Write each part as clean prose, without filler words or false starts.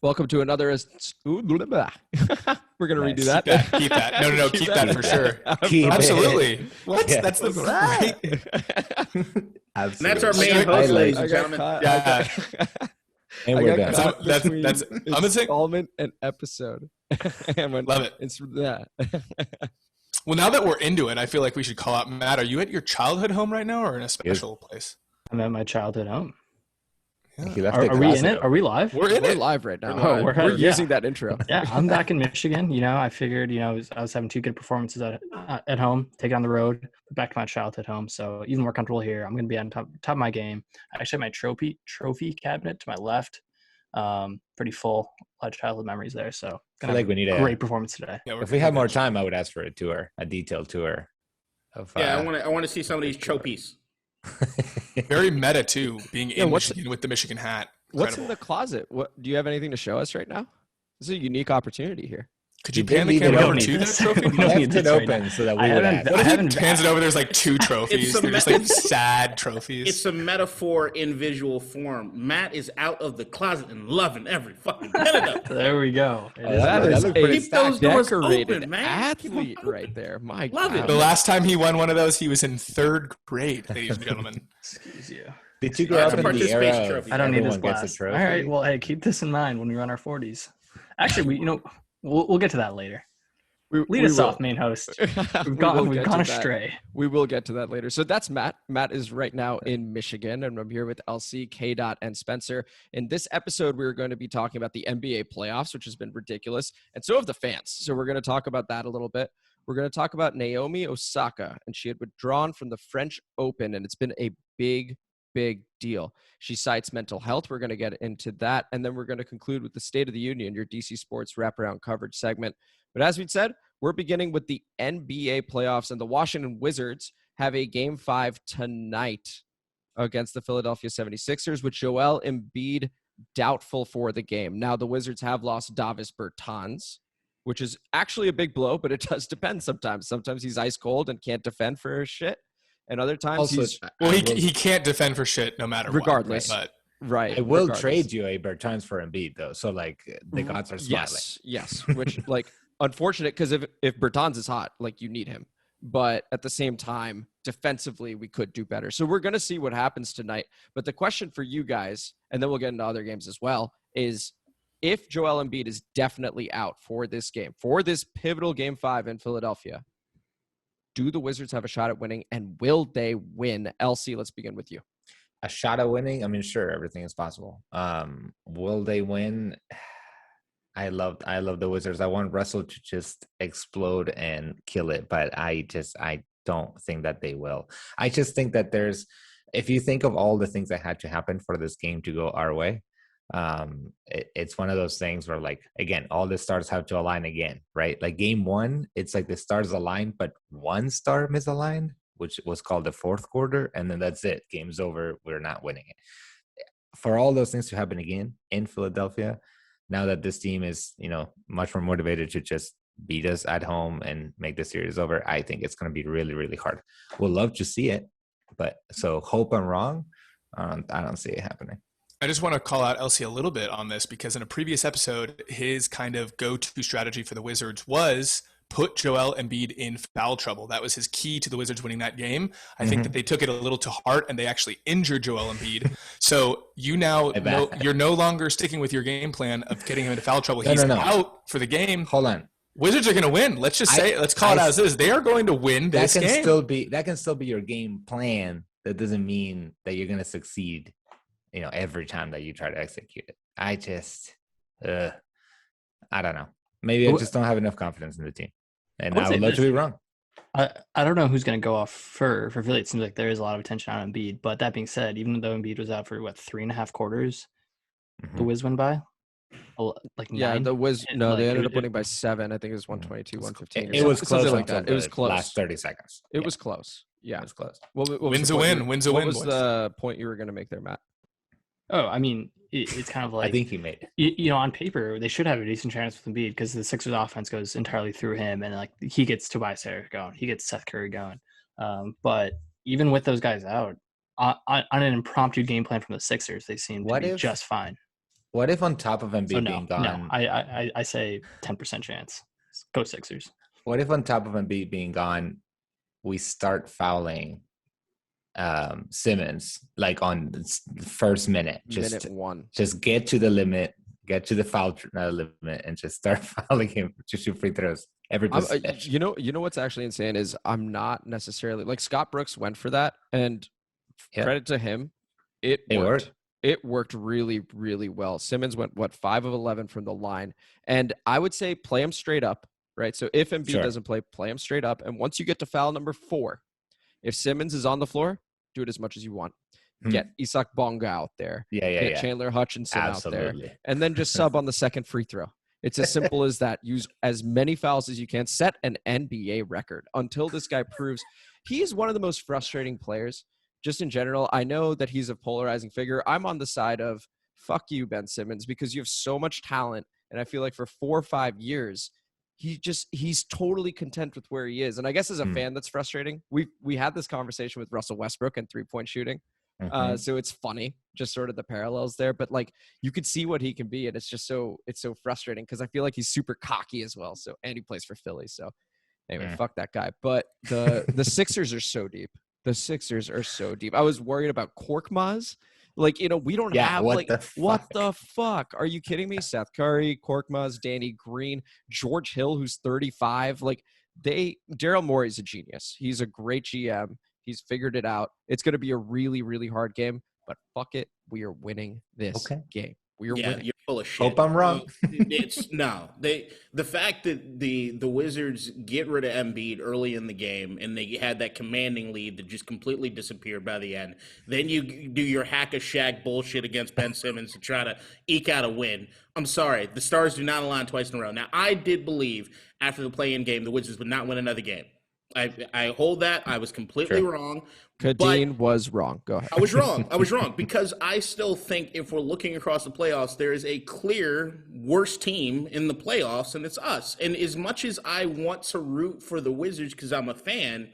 Welcome to another. We're gonna redo that. Keep that. No. Keep that for sure. Absolutely. What? Yeah. That's the great. Absolutely. And that's our main host, ladies and gentlemen. Yeah. And we're done. That's I'm installment and episode. Love it. It's that. Well, now that we're into it, I feel like we should call out Matt. Are you at your childhood home right now, or in a special place? I'm at my childhood home. Yeah. Are we in it? Are we live? We're live right now. We're using that intro. Yeah, I'm back in Michigan. I figured, I was having two good performances at home, take it on the road, back to my childhood home. So even more comfortable here. I'm going to be on top of my game. I actually have my trophy cabinet to my left. Pretty full. A lot of childhood memories there. So I feel like we need a great performance today. Yeah, if we had more time, I would ask for a detailed tour. I want to see some of these trophies. Very meta too, being in Michigan with the Michigan hat. Incredible. What's in the closet? What do you have anything to show us right now? This is a unique opportunity here. Could you pan the camera over to that trophy? We left it open so that we would ask. What if he pans it over? There's like two trophies. They're just like sad trophies. It's a metaphor in visual form. Matt is out of the closet and loving every fucking minute of it. There we go. That is a Keep those doors decorated open, man. athlete right there. My Love God. it. The last time he won one of those, he was in third grade, ladies and gentlemen. Excuse you. Did you grow That's up a in the era participation of trophy. I don't need this everyone gets a blast. All trophy? right. Well, hey, keep this in mind when we run our 40s. Actually, we'll get to that later. Lead us off, main host. We've gone astray. We will get to that later. So that's Matt. Matt is right now in Michigan, and I'm here with LC, K. and Spencer. In this episode, we're going to be talking about the NBA playoffs, which has been ridiculous, and so have the fans. So we're going to talk about that a little bit. We're going to talk about Naomi Osaka, and she had withdrawn from the French Open, and it's been a big deal. She cites mental health. We're going to get into that, and then we're going to conclude with the State of the Union, your DC Sports wraparound coverage segment. But as we said, we're beginning with the NBA playoffs, and the Washington Wizards have a Game 5 tonight against the Philadelphia 76ers, with Joel Embiid doubtful for the game. Now, the Wizards have lost Davis Bertans, which is actually a big blow, but it does depend sometimes. Sometimes he's ice cold and can't defend for his shit, and other times he can't defend for shit no matter regardless. what. Right. I will trade you a Bertans for Embiid, though. So, the gods are smiling. Yes. Which, unfortunate, because if Bertans is hot, you need him. But at the same time, defensively, we could do better. So we're going to see what happens tonight. But the question for you guys, and then we'll get into other games as well, is if Joel Embiid is definitely out for this game, for this pivotal Game 5 in Philadelphia, do the Wizards have a shot at winning, and will they win? LC, let's begin with you. A shot at winning? I mean, sure, everything is possible. Will they win? I love the Wizards. I want Russell to just explode and kill it, but I don't think that they will. I just think that if you think of all the things that had to happen for this game to go our way, it's one of those things where, again, all the stars have to align again, right? Game 1, it's the stars aligned, but one star misaligned, which was called the fourth quarter, and then that's it. Game's over. We're not winning it. For all those things to happen again in Philadelphia, now that this team is, much more motivated to just beat us at home and make the series over, I think it's going to be really, really hard. We'll love to see it, but so hope I'm wrong. I don't see it happening. I just want to call out Elsie a little bit on this, because in a previous episode, his kind of go-to strategy for the Wizards was put Joel Embiid in foul trouble. That was his key to the Wizards winning that game. I think that they took it a little to heart, and they actually injured Joel Embiid. So you're no longer sticking with your game plan of getting him into foul trouble. He's out for the game. Hold on. Wizards are going to win. Let's just let's call it as is. They are going to win this game. That can still be your game plan. That doesn't mean that you're going to succeed, every time that you try to execute it. I don't know. Maybe I just don't have enough confidence in the team. And I would love to be wrong. I don't know who's going to go off for Philly. It seems like there is a lot of attention on Embiid. But that being said, even though Embiid was out for, 3.5 quarters, the Wiz win by? Yeah, 9? They ended up winning by 7. I think it was 122, 115. It was close like that. It was close. Last 30 seconds. It was close. Yeah. It was close. Wins a win. What was the point you were going to make there, Matt? Oh, I mean, it's kind of I think he made it. On paper, they should have a decent chance with Embiid because the Sixers offense goes entirely through him, and he gets Tobias Harris going, he gets Seth Curry going. But even with those guys out, on an impromptu game plan from the Sixers, they seem to be just fine. What if on top of Embiid So being no, gone? I say 10% chance. Go Sixers. What if on top of Embiid being gone, we start fouling Simmons like on the first minute? Minute one. Just get to the limit, get to the foul limit, and just start fouling him to shoot free throws every possession. You know what's actually insane is I'm not necessarily like Scott Brooks went for that, and credit to him, it worked. It worked really, really well. Simmons went 5 of 11 from the line, and I would say play him straight up, right? So if Embiid doesn't play him straight up, and once you get to foul number 4, if Simmons is on the floor, do it as much as you want. Get Isak Bonga out there. Get Chandler Hutchinson out there. And then just sub on the second free throw. It's as simple as that. Use as many fouls as you can. Set an NBA record until this guy proves he is one of the most frustrating players just in general. I know that he's a polarizing figure. I'm on the side of fuck you, Ben Simmons, because you have so much talent. And I feel like for 4 or 5 years, he's totally content with where he is. And I guess as a fan, that's frustrating. We had this conversation with Russell Westbrook and 3-point shooting. So it's funny, just sort of the parallels there, but like you could see what he can be. And it's so frustrating because I feel like he's super cocky as well. So, and he plays for Philly. So anyway, fuck that guy. But the Sixers are so deep. The Sixers are so deep. I was worried about Korkmaz. Like, we don't have what the fuck? Are you kidding me? Seth Curry, Korkmaz, Danny Green, George Hill, who's 35. Like Daryl Morey's a genius. He's a great GM. He's figured it out. It's going to be a really, really hard game, but fuck it. We are winning this game. We are winning. You're full of shit. Hope I'm wrong. The fact that the Wizards get rid of Embiid early in the game and they had that commanding lead that just completely disappeared by the end. Then you do your hack a Shaq bullshit against Ben Simmons to try to eke out a win. I'm sorry, the stars do not align twice in a row. Now, I did believe after the play-in game the Wizards would not win another game. I hold that. I was completely wrong. Kadeen was wrong. Go ahead. I was wrong because I still think if we're looking across the playoffs, there is a clear worst team in the playoffs, and it's us. And as much as I want to root for the Wizards because I'm a fan,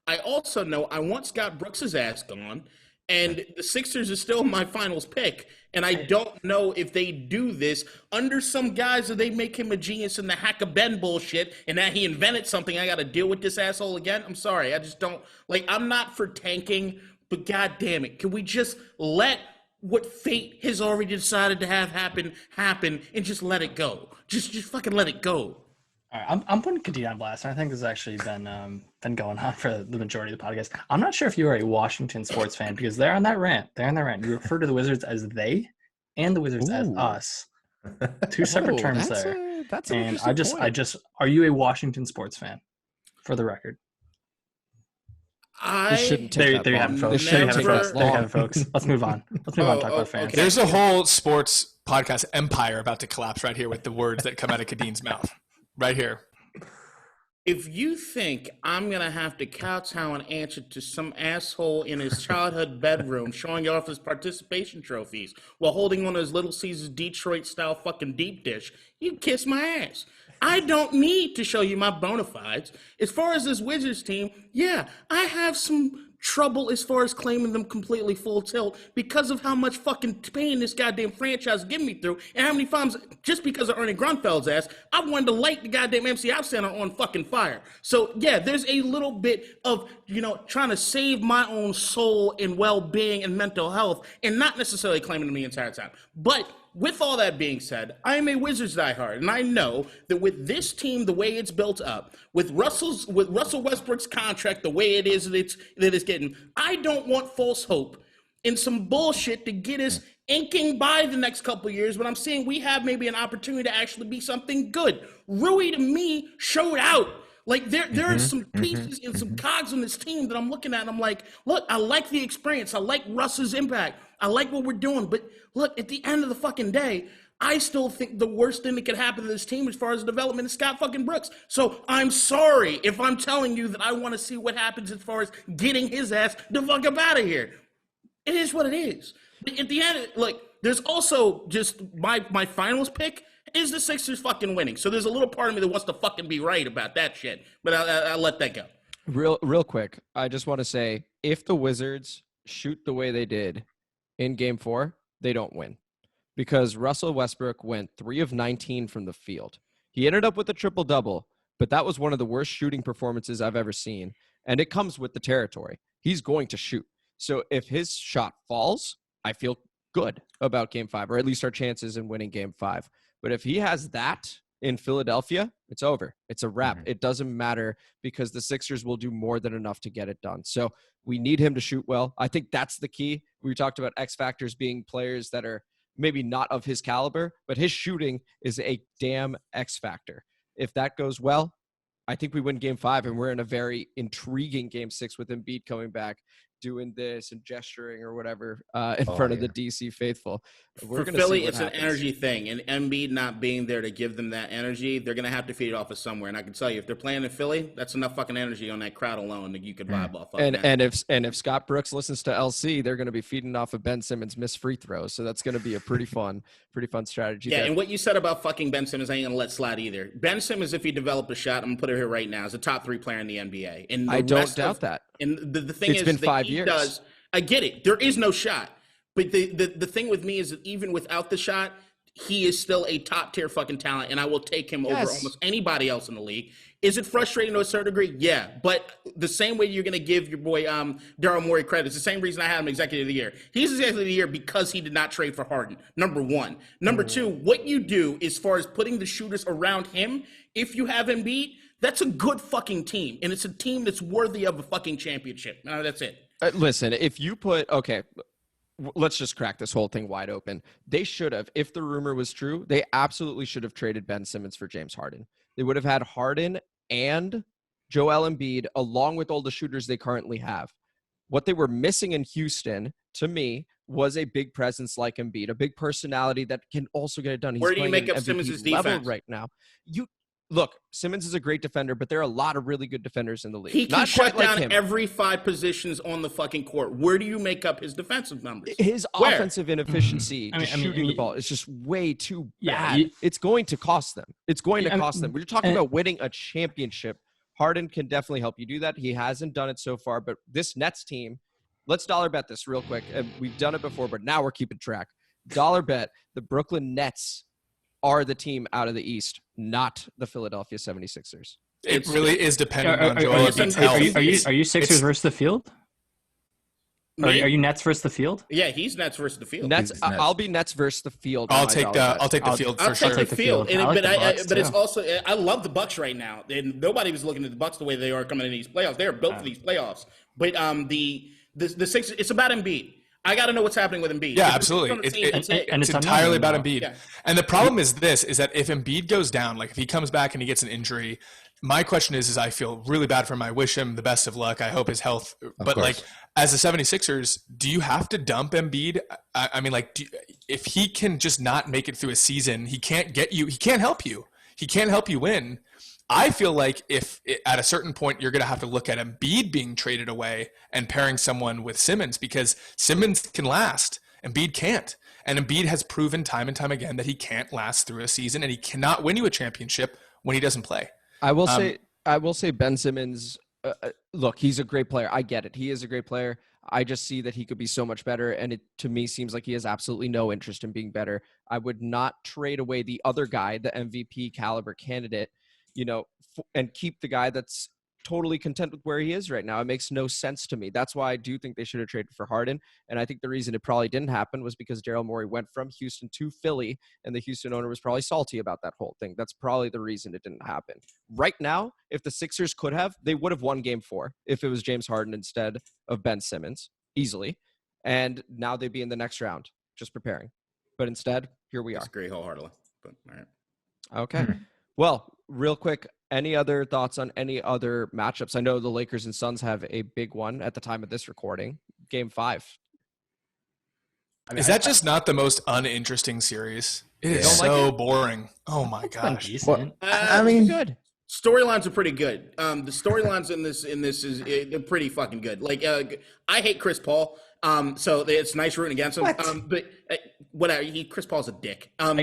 I also know I want Scott Brooks' ass gone, and the Sixers is still my finals pick. And I don't know if they do this under some guise that they make him a genius in the hack a Ben bullshit and that he invented something. I got to deal with this asshole again. I'm sorry. I just don't I'm not for tanking, but God damn it. Can we just let what fate has already decided to have happen and just let it go? Just fucking let it go. All right, I'm putting Kadeen on blast. And I think this has actually been going on for the majority of the podcast. I'm not sure if you are a Washington sports fan because they're on that rant. You refer to the Wizards as they and the Wizards as us. Two separate terms there. That's an and interesting point. Are you a Washington sports fan? For the record. Shouldn't take there you have it, folks. There you have it, folks. Let's move on. Let's move on and talk about fans. Okay. There's a whole sports podcast empire about to collapse right here with the words that come out of Kadeen's mouth. Right here. If you think I'm going to have to kowtow and answer to some asshole in his childhood bedroom showing off his participation trophies while holding on to his Little Caesars Detroit-style fucking deep dish, you kiss my ass. I don't need to show you my bona fides. As far as this Wizards team, yeah, I have some trouble as far as claiming them completely full tilt because of how much fucking pain this goddamn franchise getting me through and how many times, just because of Ernie Grunfeld's ass, I wanted to light the goddamn MC Center on fucking fire. So yeah, there's a little bit of, trying to save my own soul and well-being and mental health and not necessarily claiming them the entire time. But with all that being said, I am a Wizards diehard, and I know that with this team, the way it's built up, with Russell Westbrook's contract, the way it is that it's getting, I don't want false hope and some bullshit to get us inking by the next couple of years. But I'm saying we have maybe an opportunity to actually be something good. Rui, to me, showed out. Like there are some pieces and some cogs on this team that I'm looking at and I'm like, look, I like the experience. I like Russ's impact. I like what we're doing. But look, at the end of the fucking day, I still think the worst thing that could happen to this team as far as development is Scott fucking Brooks. So I'm sorry if I'm telling you that I want to see what happens as far as getting his ass the fuck up out of here. It is what it is. But at the end, there's also just my finals pick is the Sixers fucking winning. So there's a little part of me that wants to fucking be right about that shit. But I'll let that go. Real quick, I just want to say, if the Wizards shoot the way they did in Game 4, they don't win. because Russell Westbrook went 3 of 19 from the field. He ended up with a triple-double, but that was one of the worst shooting performances I've ever seen. And it comes with the territory. He's going to shoot. So if his shot falls, I feel good about game 5, or at least our chances in winning game 5. But if he has that in Philadelphia, it's over. It's a wrap. Mhm. It doesn't matter because the Sixers will do more than enough to get it done. So we need him to shoot well. I think that's the key. We talked about X factors being players that are maybe not of his caliber, but his shooting is a damn X factor. If that goes well, I think we win game 5, and we're in a very intriguing game 6 with Embiid coming back, doing this and gesturing or whatever in front of the DC faithful. For Philly, it's an energy thing, and Embiid not being there to give them that energy, they're going to have to feed it off of somewhere. And I can tell you, if they're playing in Philly, that's enough fucking energy on that crowd alone that you could vibe off of. And if Scott Brooks listens to LC, they're going to be feeding off of Ben Simmons' missed free throws. So that's going to be a pretty fun strategy. Yeah, there. and what you said about fucking Ben Simmons, I ain't going to let slide either. Ben Simmons, if he developed a shot, I'm going to put it here right now, is a top 3 player in the NBA. And I don't doubt that. And the thing it's is, been 5 years. I get it. There is no shot. But the thing with me is that even without the shot, he is still a top tier fucking talent, and I will take him over almost anybody else in the league. Is it frustrating to a certain degree? Yeah. But the same way you're going to give your boy Daryl Morey credit, it's the same reason I had him executive of the year. He's executive of the year because he did not trade for Harden, number one. Number two, what you do as far as putting the shooters around him, if you have Embiid, that's a good fucking team, and it's a team that's worthy of a fucking championship. That's it. Listen, if you put let's just crack this whole thing wide open. They should have, if the rumor was true, they absolutely should have traded Ben Simmons for James Harden. They would have had Harden and Joel Embiid along with all the shooters they currently have. What they were missing in Houston, to me, was a big presence like Embiid, a big personality that can also get it done. He's Where do you playing make at up MVP Simmons' level defense right now? Look, Simmons is a great defender, but there are a lot of really good defenders in the league. He can Not shut quite down like him. every 5 positions on the fucking court. Where do you make up his defensive numbers? His Where? offensive inefficiency, shooting the ball, is just way too bad. Yeah, it's going to cost them. It's going to cost them. We're talking about winning a championship. Harden can definitely help you do that. He hasn't done it so far, but this Nets team, let's dollar bet this real quick. We've done it before, but now we're keeping track. Dollar bet the Brooklyn Nets are the team out of the East, not the Philadelphia 76ers. It really is dependent on Joel Embiid's health. Are you Sixers versus the field? Are you Nets versus the field? Yeah, he's Nets versus the field. Nets. I'll be Nets versus the field. I'll take the field for sure. I'll take the field. But it's too. also, I love the Bucks right now. And nobody was looking at the Bucks the way they are coming into these playoffs. They are built for these playoffs. But the Sixers, it's about Embiid. I got to know what's happening with Embiid. Yeah, absolutely. It's entirely about Embiid. Yeah. And the problem is that if Embiid goes down, like if he comes back and he gets an injury, my question is I feel really bad for him. I wish him the best of luck. I hope his health. But like as the 76ers, do you have to dump Embiid? I mean, like if he can just not make it through a season, he can't get you. He can't help you. He can't help you win. I feel like if at a certain point you're going to have to look at Embiid being traded away and pairing someone with Simmons because Simmons can last, Embiid can't. And Embiid has proven time and time again that he can't last through a season and he cannot win you a championship when he doesn't play. I will say Ben Simmons, look, he's a great player. I get it. He is a great player. I just see that he could be so much better. And it, to me, seems like he has absolutely no interest in being better. I would not trade away the other guy, the MVP caliber candidate, and keep the guy that's totally content with where he is right now. It makes no sense to me. That's why I do think they should have traded for Harden. And I think the reason it probably didn't happen was because Daryl Morey went from Houston to Philly, and the Houston owner was probably salty about that whole thing. That's probably the reason it didn't happen. Right now, if the Sixers could have, they would have won game 4 if it was James Harden instead of Ben Simmons, easily. And now they'd be in the next round, just preparing. But instead, here we are. That's great wholeheartedly. But all right. Okay. Well, real quick, any other thoughts on any other matchups? I know the Lakers and Suns have a big one at the time of this recording, Game 5. Is that just not the most uninteresting series? It is so boring. Oh my gosh. I mean, good. Storylines are pretty good. The storylines in this is they're pretty fucking good. Like I hate Chris Paul. So it's nice rooting against him. What? But whatever. Chris Paul's a dick. I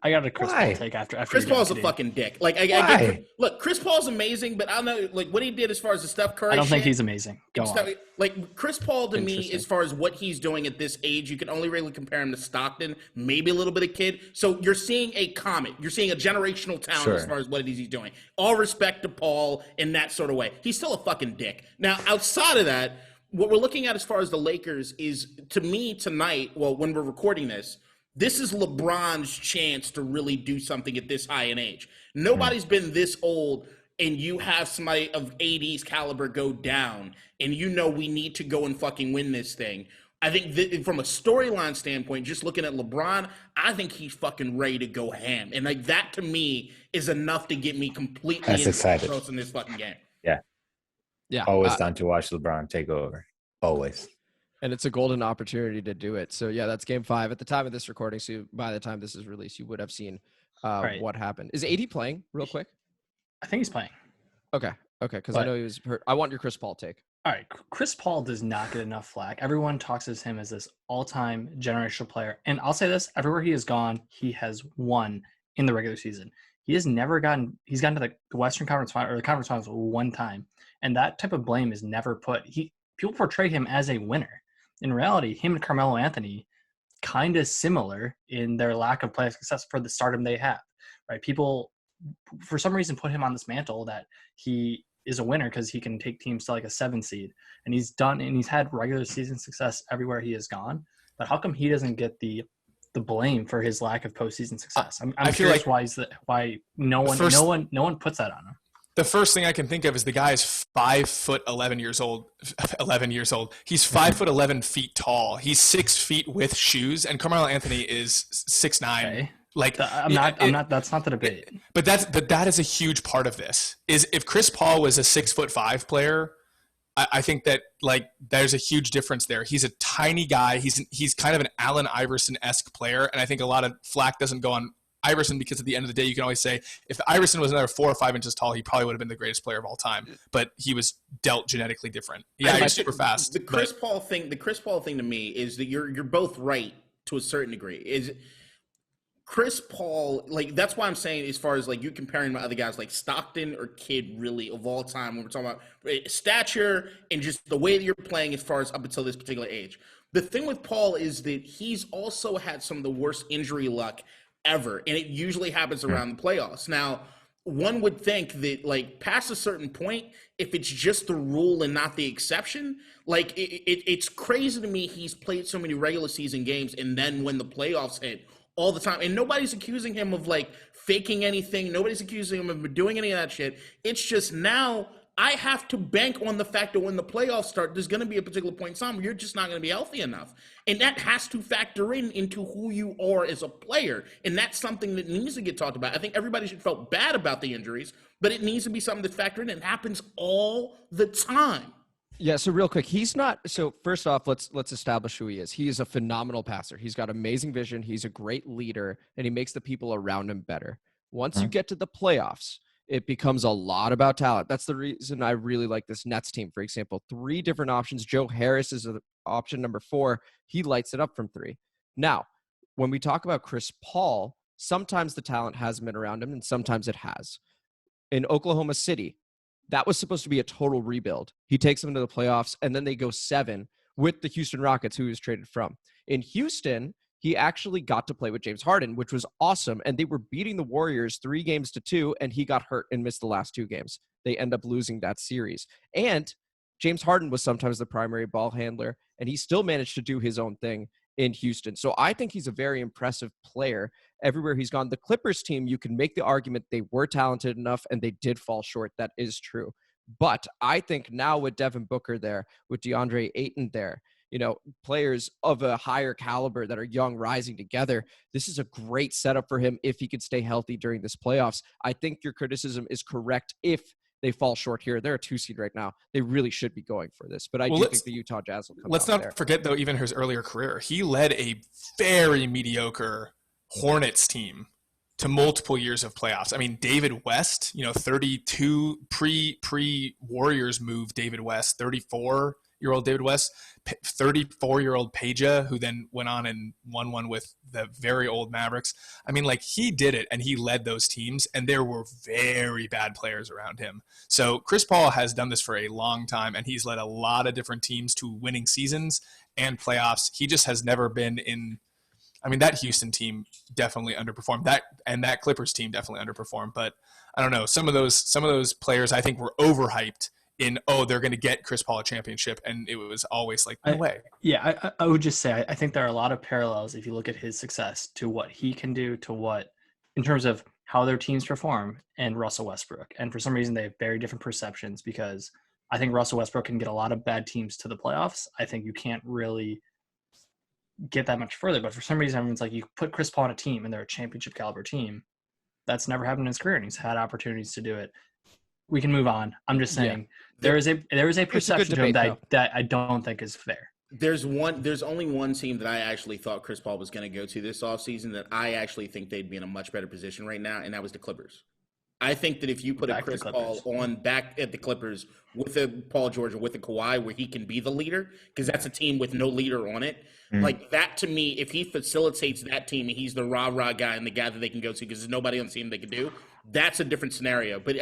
got a Chris Paul take after Chris Paul's a fucking dick. Like I get, look, Chris Paul's amazing, but I don't know like what he did as far as the Steph Curry. I don't think he's amazing. Go on. Like Chris Paul to me, as far as what he's doing at this age, you can only really compare him to Stockton, maybe a little bit of Kidd. So you're seeing a comet. You're seeing a generational talent as far as what it is he's doing. All respect to Paul in that sort of way. He's still a fucking dick. Now, outside of that, what we're looking at as far as the Lakers is, to me tonight, well, when we're recording this is LeBron's chance to really do something at this high in age. Nobody's been this old, and you have somebody of AD's caliber go down, and you know we need to go and fucking win this thing. I think from a storyline standpoint, just looking at LeBron, I think he's fucking ready to go ham. And like that to me is enough to get me completely excited in this fucking game. Yeah. Always down to watch LeBron take over. Always. And it's a golden opportunity to do it. So yeah, that's game 5 at the time of this recording. So by the time this is released, you would have seen what happened. Is AD playing real quick? I think he's playing. Okay. Because I know he was hurt. I want your Chris Paul take. All right. Chris Paul does not get enough flack. Everyone talks as him as this all-time generational player. And I'll say this, everywhere he has gone, he has won in the regular season. He has never he's gotten to the Western Conference Final or the Conference Finals one time. And that type of blame is never put. People portray him as a winner. In reality, him and Carmelo Anthony kind of similar in their lack of playoff success for the stardom they have, right? People, for some reason, put him on this mantle that he is a winner because he can take teams to like a 7 seed, and he's had regular season success everywhere he has gone. But how come he doesn't get the blame for his lack of postseason success? I'm curious why no one puts that on him. The first thing I can think of is the guy is 5'11" years old. 11 years old. He's 5'11" feet tall. He's 6 feet with shoes, and Carmelo Anthony is 6'9". Okay. Like I'm not. That's not the debate. But that is a huge part of this. Is if Chris Paul was a 6'5" player, I think that like there's a huge difference there. He's a tiny guy. He's kind of an Allen Iverson-esque player, and I think a lot of flack doesn't go on Iverson because at the end of the day, you can always say if Iverson was another 4 or 5 inches tall, he probably would have been the greatest player of all time. But he was dealt genetically different. Yeah, he's super fast. The Chris Paul thing to me is that you're both right to a certain degree. Is Chris Paul, like that's why I'm saying as far as like you comparing my other guys like Stockton or Kidd really of all time when we're talking about stature and just the way that you're playing as far as up until this particular age. The thing with Paul is that he's also had some of the worst injury luck ever, and it usually happens around the playoffs. Now, one would think that like past a certain point, if it's just the rule and not the exception, like it's crazy to me he's played so many regular season games and then when the playoffs hit all the time, and nobody's accusing him of like faking anything, nobody's accusing him of doing any of that shit. It's just now I have to bank on the fact that when the playoffs start, there's going to be a particular point in time where you're just not going to be healthy enough. And that has to factor into who you are as a player. And that's something that needs to get talked about. I think everybody should feel bad about the injuries, but it needs to be something that's factored in. It happens all the time. Yeah, so real quick, he's not – so first off, let's establish who he is. He is a phenomenal passer. He's got amazing vision. He's a great leader, and he makes the people around him better. Once you get to the playoffs – it becomes a lot about talent. That's the reason I really like this Nets team, for example. 3 different options. Joe Harris is option number 4. He lights it up from 3. Now, when we talk about Chris Paul, sometimes the talent hasn't been around him, and sometimes it has. In Oklahoma City, that was supposed to be a total rebuild. He takes them to the playoffs, and then they go 7 with the Houston Rockets, who he was traded from. In Houston, he actually got to play with James Harden, which was awesome. And they were beating the Warriors 3-2, and he got hurt and missed the last 2 games. They end up losing that series. And James Harden was sometimes the primary ball handler, and he still managed to do his own thing in Houston. So I think he's a very impressive player everywhere he's gone. The Clippers team, you can make the argument they were talented enough, and they did fall short. That is true. But I think now with Devin Booker there, with DeAndre Ayton there, players of a higher caliber that are young rising together, this is a great setup for him if he could stay healthy during this playoffs. I think your criticism is correct if they fall short here. They're a 2 seed right now. They really should be going for this. But I do think the Utah Jazz will come Let's not forget, though, even his earlier career. He led a very mediocre Hornets team to multiple years of playoffs. I mean, David West, 32 pre-Warriors move, David West, 34 34-year-old David West, 34-year-old Peja, who then went on and won one with the very old Mavericks. I mean, like, he did it, and he led those teams, and there were very bad players around him. So Chris Paul has done this for a long time, and he's led a lot of different teams to winning seasons and playoffs. He just has never been in – I mean, that Houston team definitely underperformed. That Clippers team definitely underperformed. But I don't know. Some of those players I think were overhyped in, they're going to get Chris Paul a championship, and it was always like, no way. Yeah, I would just say I think there are a lot of parallels if you look at his success to what he can do to what in terms of how their teams perform and Russell Westbrook. And for some reason they have very different perceptions because I think Russell Westbrook can get a lot of bad teams to the playoffs. I think you can't really get that much further, but for some reason everyone's like, you put Chris Paul on a team and they're a championship caliber team. That's never happened in his career, and he's had opportunities to do it. We can move on. I'm just saying there is a perception to him that I don't think is fair. There's only one team that I actually thought Chris Paul was going to go to this offseason that I actually think they'd be in a much better position right now, and that was the Clippers. I think that if you put a Chris Paul on back at the Clippers with a Paul George or with a Kawhi where he can be the leader, because that's a team with no leader on it, like that to me, if he facilitates that team and he's the rah-rah guy and the guy that they can go to because there's nobody on the team they can do, that's a different scenario. But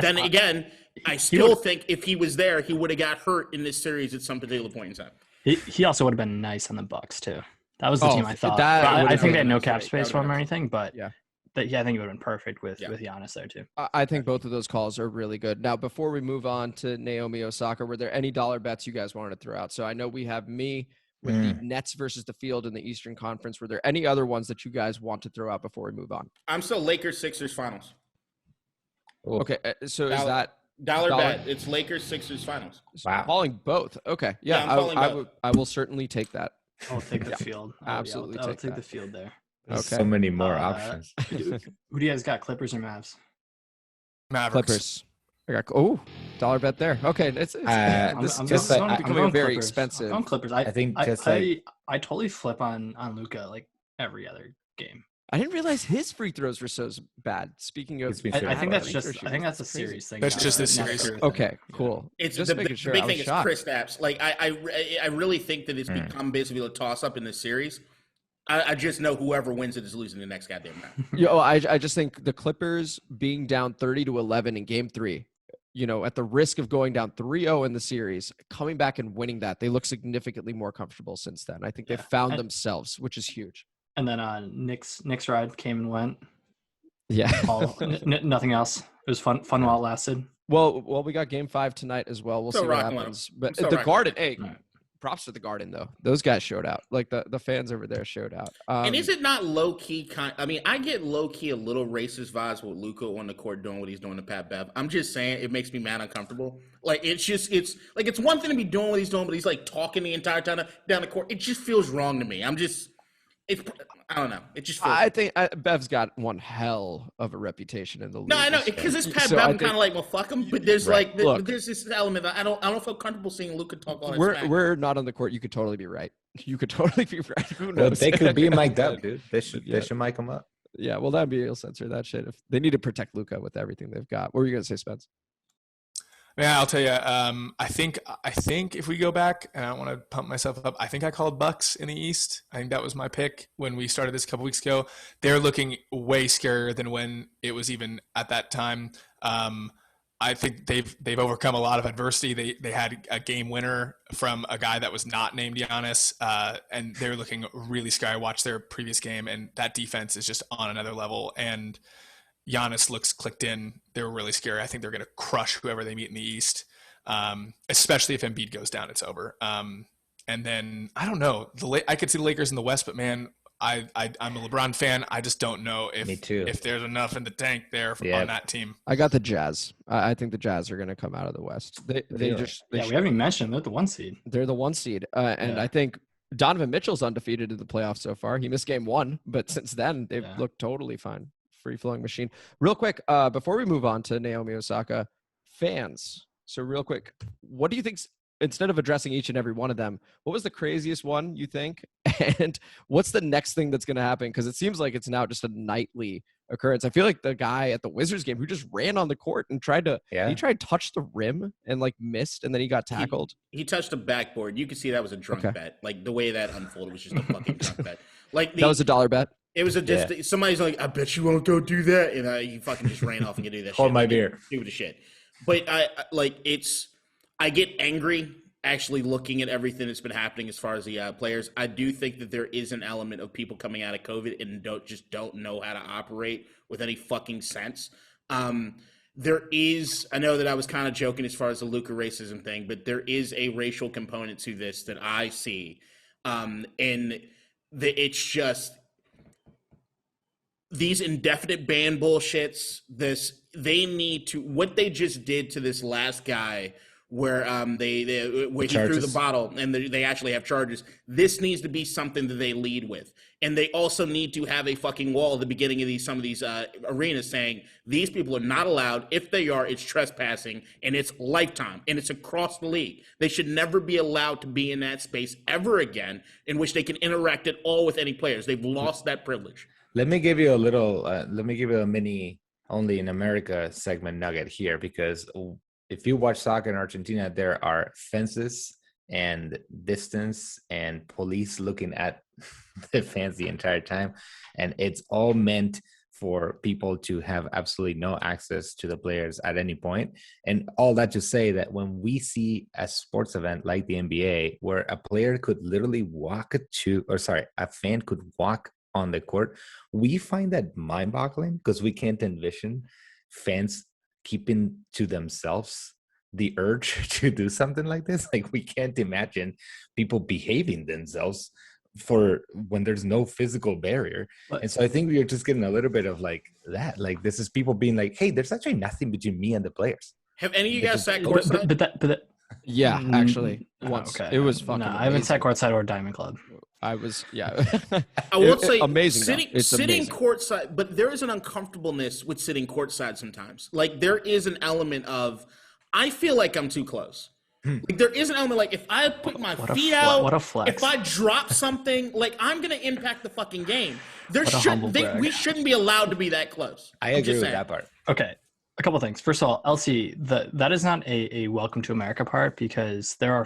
then again, I still think if he was there, he would have got hurt in this series at some particular point in time. He also would have been nice on the Bucks too. That was the team I thought. I think they had no cap space for him or anything, but I think he would have been perfect with Giannis there too. I think both of those calls are really good. Now, before we move on to Naomi Osaka, were there any dollar bets you guys wanted to throw out? So I know we have me with the Nets versus the field in the Eastern Conference. Were there any other ones that you guys want to throw out before we move on? I'm still Lakers-Sixers finals. Okay, so is that dollar bet? It's Lakers-Sixers finals. Wow, calling both. Okay, I will certainly take that. I'll take the field. Absolutely, I'll take the field there. Okay. So many more options. Who do you guys got? Clippers or Mavs? Mavericks. Clippers. I got dollar bet there. Okay, this is becoming very expensive. I'm Clippers. I totally flip on Luka like every other game. I didn't realize his free throws were so bad. Speaking of, I think that's a series thing. That's just a series. Okay, cool. It's just making sure. The big thing is Chris Stapps. Like I really think that it's become basically a toss up in this series. I just know whoever wins it is losing the next goddamn round. I just think the Clippers being down 30-11 in Game 3, at the risk of going down 3-0 in the series, coming back and winning that, they look significantly more comfortable since then. I think they found themselves, which is huge. And then Nick's ride came and went. Yeah. Nothing else. It was fun while it lasted. Well, we got Game 5 tonight as well. We'll see what happens. But the Garden, props to the Garden, though. Those guys showed out. Like, the fans over there showed out. And is it not low-key I get low-key a little racist vibes with Luka on the court doing what he's doing to Pat Bev. I'm just saying it makes me mad uncomfortable. Like, it's one thing to be doing what he's doing, but he's, like, talking the entire time down the court. It just feels wrong to me. I don't know. It just feels I think Bev's got one hell of a reputation in the league. No, I know, because it's Pat Bev. I'm kind of like, well, fuck him. But there's there's this element that I don't feel comfortable seeing Luka talk all that smack. We're not on the court. You could totally be right. Who knows? Well, they could be mic'd up, dude. They should mic him up. Yeah, well, that'd be, he'll censor that shit. If they need to protect Luka with everything they've got. What were you gonna say, Spence? Yeah, I'll tell you. I think if we go back, and I don't want to pump myself up, I think I called Bucks in the East. I think that was my pick when we started this a couple weeks ago. They're looking way scarier than when it was even at that time. I think they've overcome a lot of adversity. They had a game winner from a guy that was not named Giannis, and they're looking really scary. I watched their previous game, and that defense is just on another level. And Giannis looks clicked in. They're really scary. I think they're going to crush whoever they meet in the East, especially if Embiid goes down. It's over. And then I don't know. I could see the Lakers in the West, but man, I'm a LeBron fan. I just don't know if there's enough in the tank there on that team. I got the Jazz. I think the Jazz are going to come out of the West. We haven't even mentioned they're the 1 seed. They're the 1 seed, and I think Donovan Mitchell's undefeated in the playoffs so far. He missed Game 1, but since then they've looked totally fine. Free-flowing machine. Real quick, before we move on to Naomi Osaka, fans. So real quick, what do you think, instead of addressing each and every one of them, what was the craziest one you think? And what's the next thing that's going to happen? Because it seems like it's now just a nightly occurrence. I feel like the guy at the Wizards game who just ran on the court and tried to touch the rim and like missed, and then he got tackled. He touched a backboard. You could see that was a drunk bet. Like the way that unfolded was just a fucking drunk bet. Like that was a $1 bet. It was somebody's like, I bet you won't go do that, and he fucking just ran off and could do that. Hold my beer. Stupid shit. But I get angry actually looking at everything that's been happening as far as the players. I do think that there is an element of people coming out of COVID and don't know how to operate with any fucking sense. There is, I know that I was kind of joking as far as the Luka racism thing, but there is a racial component to this that I see, and it's just these indefinite ban bullshits. They need to, what they just did to this last guy, where he threw the bottle and they actually have charges. This needs to be something that they lead with, and they also need to have a fucking wall at the beginning of some of these arenas saying these people are not allowed. If they are, it's trespassing, and it's lifetime, and it's across the league. They should never be allowed to be in that space ever again, in which they can interact at all with any players. They've lost that privilege. Let me give you a mini only in America segment nugget here, because if you watch soccer in Argentina, there are fences and distance and police looking at the fans the entire time. And it's all meant for people to have absolutely no access to the players at any point. And all that to say that when we see a sports event like the NBA, where a player could literally a fan could walk on the court, we find that mind-boggling, because we can't envision fans keeping to themselves the urge to do something like this. Like, we can't imagine people behaving themselves for when there's no physical barrier. And so I think we are just getting a little bit of like that. Like, this is people being like, hey, there's actually nothing between me and the players. Have any of you guys sat courtside? Yeah, actually, once. Okay. It was fucking amazing. I haven't sat courtside or Diamond Club. I was, I will say, amazing. Sitting courtside, but there is an uncomfortableness with sitting courtside sometimes. Like, there is an element of, I feel like I'm too close. Like, there is an element, like, if I put my feet out, what a flex. If I drop something, like, I'm going to impact the fucking game. We shouldn't be allowed to be that close. I agree with that part. Okay. A couple of things. First of all, LC, that is not a welcome to America part, because there are,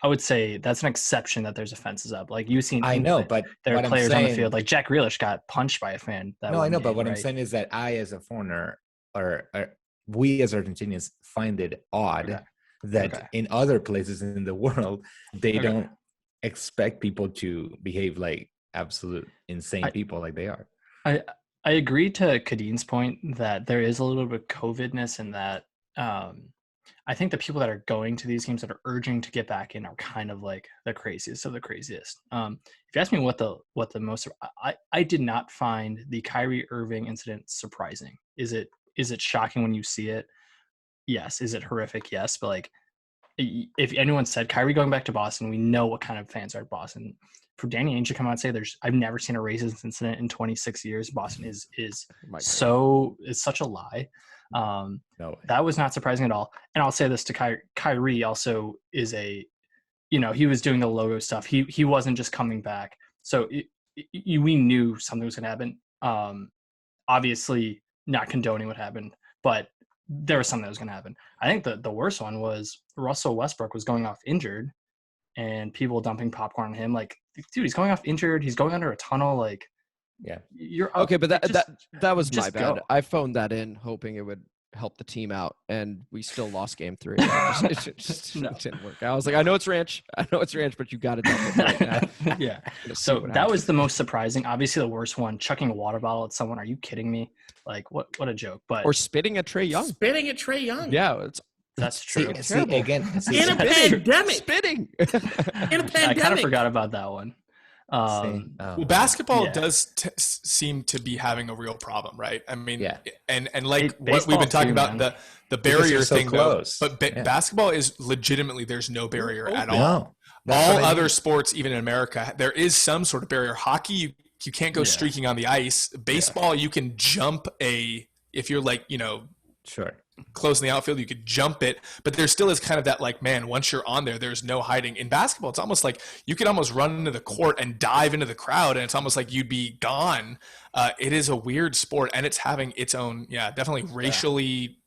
I would say that's an exception that there's offenses up. Like, you've seen, I know, but there are players on the field. Like Jack Grealish got punched by a fan. No, I know, but what I'm saying is that I, as a foreigner, or we as Argentinians, find it odd that in other places in the world, they don't expect people to behave like absolute insane people like they are. I agree to Kadeen's point that there is a little bit of COVIDness in that. I think the people that are going to these games that are urging to get back in are kind of like the craziest of the craziest. If you ask me what the most, I did not find the Kyrie Irving incident surprising. Is it shocking when you see it? Yes. Is it horrific? Yes. But like, if anyone said Kyrie going back to Boston, we know what kind of fans are at Boston. For Danny Ainge to come out and say I've never seen a racist incident in 26 years. Boston is such a lie. No way. That was not surprising at all. And I'll say this to Kyrie also is he was doing the logo stuff. He wasn't just coming back. So we knew something was going to happen. Obviously not condoning what happened, but there was something that was going to happen. I think the worst one was Russell Westbrook was going off injured and people dumping popcorn on him. Like, dude, he's going off injured. He's going under a tunnel. Like, yeah, you're okay. But that was my bad. I phoned that in hoping it would help the team out, and we still lost game 3. It just didn't work. I was like, I know it's ranch, but you got to dump it right now. Yeah. So that was the most surprising. Obviously, the worst one, chucking a water bottle at someone. Are you kidding me? Like, what a joke. But or spitting at Trae Young. Yeah, that's true. See, again, in a pandemic. Spitting. In a pandemic. I kind of forgot about that one. Well, basketball does seem to be having a real problem, right? I mean, and like what we've been talking about, the barrier thing, though, but basketball is legitimately, there's no barrier at all. All other sports, even in America, there is some sort of barrier. Hockey, you can't go streaking on the ice. Baseball, you can jump if you're like, Sure. close in the outfield, you could jump it, but there still is kind of that like, man, once you're on there, there's no hiding. In basketball, it's almost like you could almost run into the court and dive into the crowd, and it's almost like you'd be gone. It is a weird sport, and it's having its own, definitely racially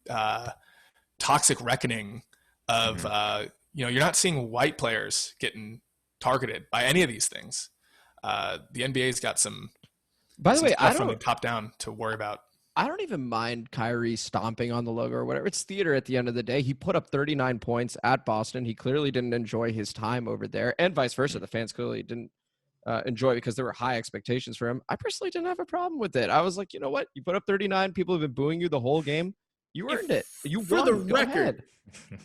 toxic reckoning of, you're not seeing white players getting targeted by any of these things. The NBA's got some, By the way, stuff from the top down to worry about. I don't even mind Kyrie stomping on the logo or whatever. It's theater at the end of the day. He put up 39 points at Boston. He clearly didn't enjoy his time over there, and vice versa. The fans clearly didn't enjoy it because there were high expectations for him. I personally didn't have a problem with it. I was like, you know what? You put up 39. People have been booing you the whole game. You earned it. You For won. the Go record, ahead.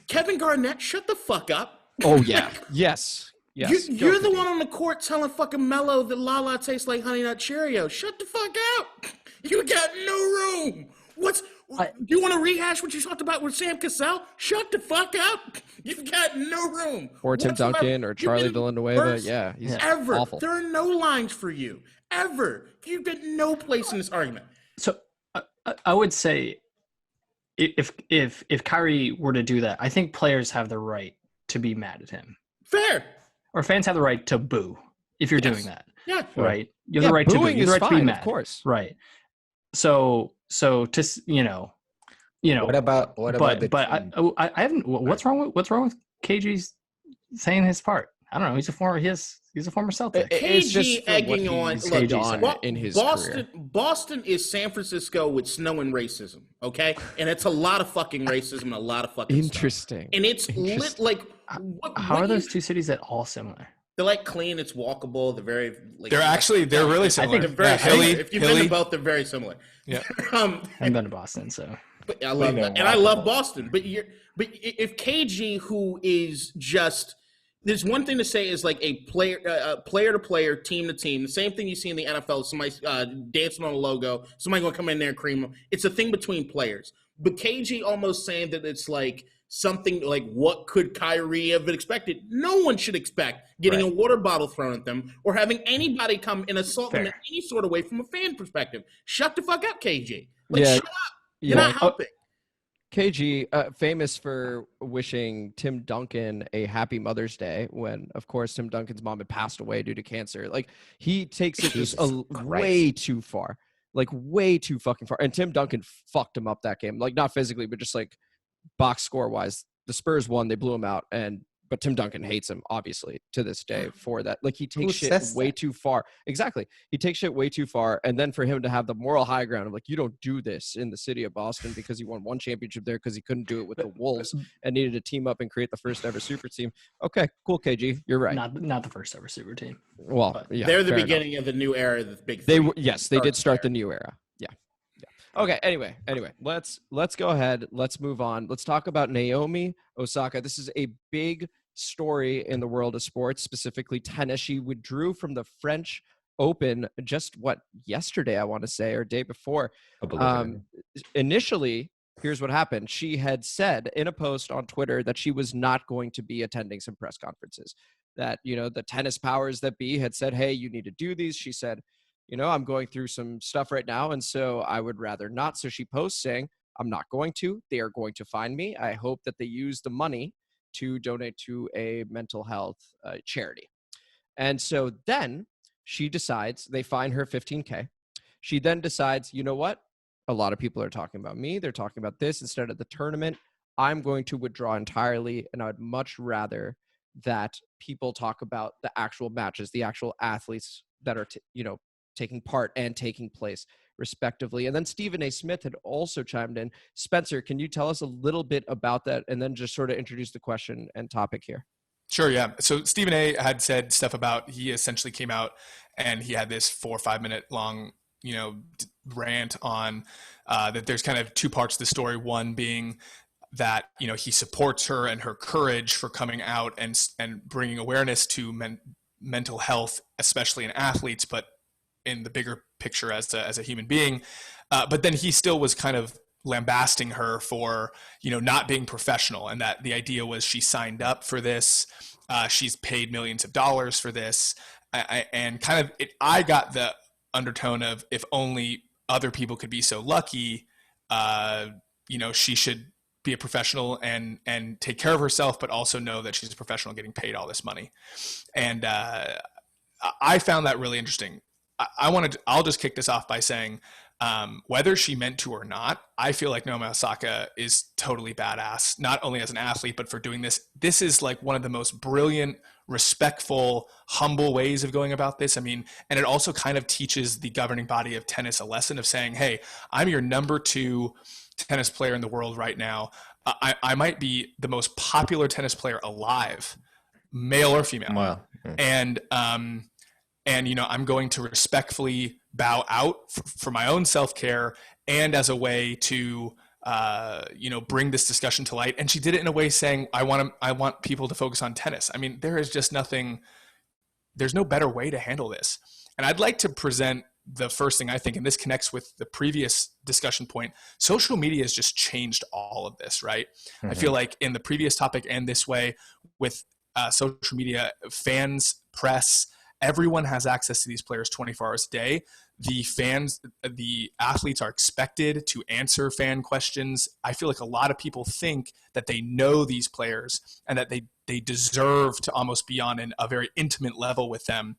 Kevin Garnett, shut the fuck up. Oh, yeah. Yes. Yes. You're the one on the court telling fucking Melo that Lala tastes like Honey Nut Cheerio. Shut the fuck up. You got no room. Do you want to rehash what you talked about with Sam Cassell? Shut the fuck up. You've got no room. Or Tim Duncan or Charlie Villanueva. Yeah, he's awful. There are no lines for you. Ever. You've got no place in this argument. So I would say if Kyrie were to do that, I think players have the right to be mad at him. Fair. Or fans have the right to boo if you're doing that. Yeah. Right. You have the right to boo. You have the right to be mad. Of course. Right. So to What about the team? I haven't. What's wrong with KG's saying his part? I don't know. He's a former Celtic. It's just KG egging on. Look, in his Boston. career. Boston is San Francisco with snow and racism. Okay, and it's a lot of fucking racism and a lot of fucking Interesting. Stuff. And it's lit like. How are those two cities at all similar? They're like clean. It's walkable. They're very. Like, They're really similar. I think they're very similar. hilly. If you've been to both, they're very similar. Yeah. I haven't been to Boston, so. But I love that, and I love Boston. But if KG, who is just, there's one thing to say is like a player to player, team to team. The same thing you see in the NFL. Somebody dancing on a logo. Somebody gonna come in there and cream them. It's a thing between players. But KG almost saying that it's like something like, what could Kyrie have expected? No one should expect getting a water bottle thrown at them or having anybody come and assault them in any sort of way from a fan perspective. Shut the fuck up, KG. Shut up. You're not helping. KG, famous for wishing Tim Duncan a happy Mother's Day when, of course, Tim Duncan's mom had passed away due to cancer. Like, he takes it just way too far. Like, way too fucking far. And Tim Duncan fucked him up that game. Like, not physically, but just, like, box score-wise. The Spurs won. They blew him out. But Tim Duncan hates him, obviously, to this day for that. Like, he takes shit way too far. Exactly. He takes shit way too far. And then for him to have the moral high ground of, like, you don't do this in the city of Boston because he won one championship there because he couldn't do it with the Wolves and needed to team up and create the first ever super team. Okay, cool, KG. You're right. Not the first ever super team. Well, yeah, they're the beginning of the new era of the big three. They did start the new era. Yeah. Okay. Anyway, let's go ahead. Let's move on. Let's talk about Naomi Osaka. This is a big story in the world of sports, specifically tennis. She withdrew from the French Open yesterday, I want to say, or day before. Initially, here's what happened. She had said in a post on Twitter that she was not going to be attending some press conferences, that, the tennis powers that be had said, hey, you need to do these. She said, I'm going through some stuff right now, and so I would rather not. So she posts saying, I'm not going to. They are going to find me. I hope that they use the money to donate to a mental health charity. And so then she decides, they fine her $15K. She then decides, you know what? A lot of people are talking about me. They're talking about this instead of the tournament. I'm going to withdraw entirely, and I would much rather that people talk about the actual matches, the actual athletes that are, taking part and taking place respectively. And then Stephen A. Smith had also chimed in. Spencer, can you tell us a little bit about that and then just sort of introduce the question and topic here? Sure, yeah. So Stephen A. had said stuff about, he essentially came out and he had this 4 or 5 minute long, rant on that there's kind of two parts to the story. One being that, he supports her and her courage for coming out and bringing awareness to mental health, especially in athletes, but in the bigger picture as a human being. But then he still was kind of lambasting her for, not being professional. And that the idea was she signed up for this. She's paid millions of dollars for this. I got the undertone of, if only other people could be so lucky, she should be a professional and take care of herself, but also know that she's a professional getting paid all this money. And I found that really interesting. I'll just kick this off by saying, whether she meant to or not, I feel like Naomi Osaka is totally badass, not only as an athlete, but for doing this. This is like one of the most brilliant, respectful, humble ways of going about this. I mean, and it also kind of teaches the governing body of tennis a lesson of saying, hey, I'm your number 2 tennis player in the world right now. I might be the most popular tennis player alive, male or female. Wow. And I'm going to respectfully bow out for my own self-care and as a way to bring this discussion to light. And she did it in a way saying, I want people to focus on tennis. I mean, there is just nothing, there's no better way to handle this. And I'd like to present the first thing I think, and this connects with the previous discussion point. Social media has just changed all of this, right? Mm-hmm. I feel like in the previous topic and this way with social media, fans, press, everyone has access to these players 24 hours a day. The athletes are expected to answer fan questions. I feel like a lot of people think that they know these players and that they deserve to almost be on a very intimate level with them.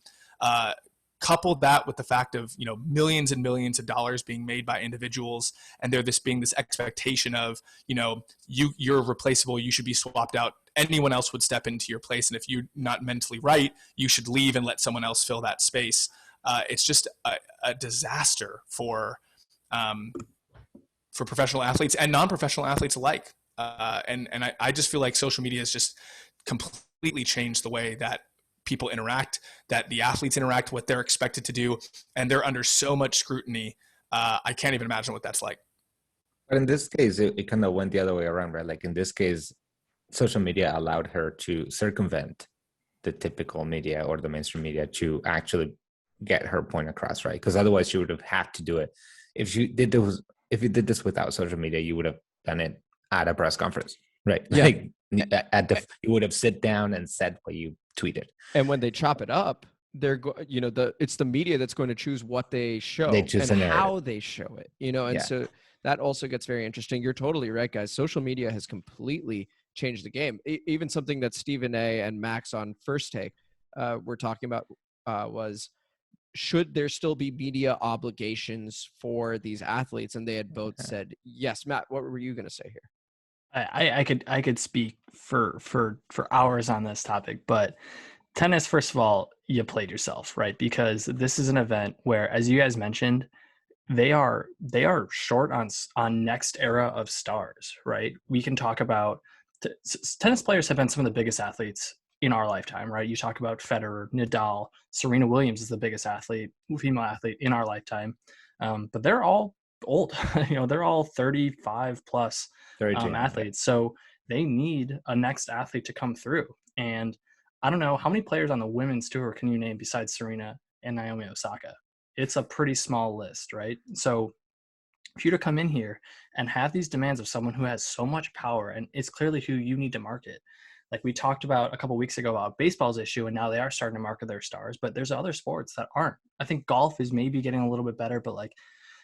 Coupled that with the fact of, millions and millions of dollars being made by individuals, and there being this expectation of, you're replaceable, you should be swapped out. Anyone else would step into your place. And if you're not mentally right, you should leave and let someone else fill that space. It's just a disaster for professional athletes and non-professional athletes alike. And I just feel like social media has just completely changed the way that people interact, that the athletes interact, what they're expected to do, and they're under so much scrutiny. I can't even imagine what that's like. But in this case, it kind of went the other way around, right? Like in this case, social media allowed her to circumvent the typical media or the mainstream media to actually get her point across, right? Because otherwise she would have had to do it. If you did this without social media, you would have done it at a press conference, right? Yeah. Like you would have sit down and said what you tweeted. And when they chop it up, it's the media that's going to choose what they show and how they show it, and so that also gets very interesting. You're totally right, guys. Social media has completely changed the game. Even something that Stephen A. and Max on First Take were talking about was, should there still be media obligations for these athletes? And they had both said yes. Matt, what were you going to say here? I could speak for hours on this topic, but tennis, first of all, you played yourself, right? Because this is an event where, as you guys mentioned, they are short on next era of stars, right? We can talk about tennis players have been some of the biggest athletes in our lifetime, right? You talk about Federer, Nadal, Serena Williams is the biggest female athlete in our lifetime, but they're all old. They're all 35 plus athletes, so they need a next athlete to come through. And I don't know how many players on the women's tour can you name besides Serena and Naomi Osaka. It's a pretty small list, right? So for you to come in here and have these demands of someone who has so much power, and it's clearly who you need to market. Like we talked about a couple of weeks ago about baseball's issue, and now they are starting to market their stars, but there's other sports that aren't. I think golf is maybe getting a little bit better, but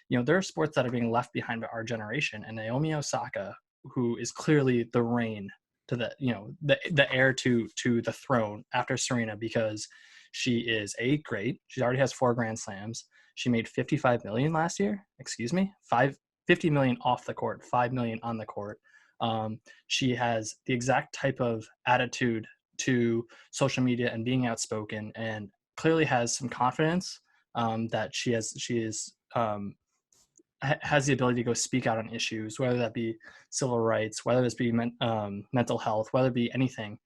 there are sports that are being left behind by our generation. And Naomi Osaka, who is clearly the reign to the heir to the throne after Serena, because she is great. She already has 4 Grand Slams. She made $55 million last year. 50 million off the court, 5 million on the court. She has the exact type of attitude to social media and being outspoken, and clearly has some confidence that she has the ability to go speak out on issues, whether that be civil rights, whether this be mental health, whether it be anything.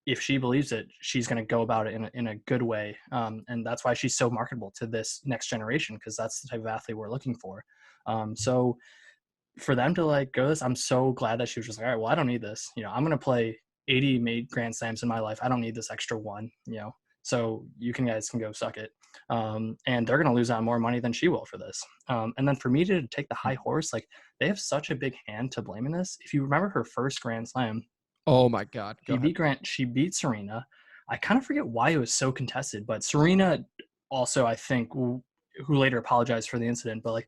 If she believes it, she's going to go about it in a good way. And that's why she's so marketable to this next generation, because that's the type of athlete we're looking for. So for them to go this, I'm so glad that she was just like, all right, well, I don't need this. I'm going to play 80 made Grand Slams in my life. I don't need this extra one, so you guys can go suck it. And they're going to lose out more money than she will for this. And then for me to take the high horse, they have such a big hand to blame in this. If you remember her first Grand Slam, oh my God, she beat Serena. I kind of forget why it was so contested, but Serena also, I think, who later apologized for the incident, but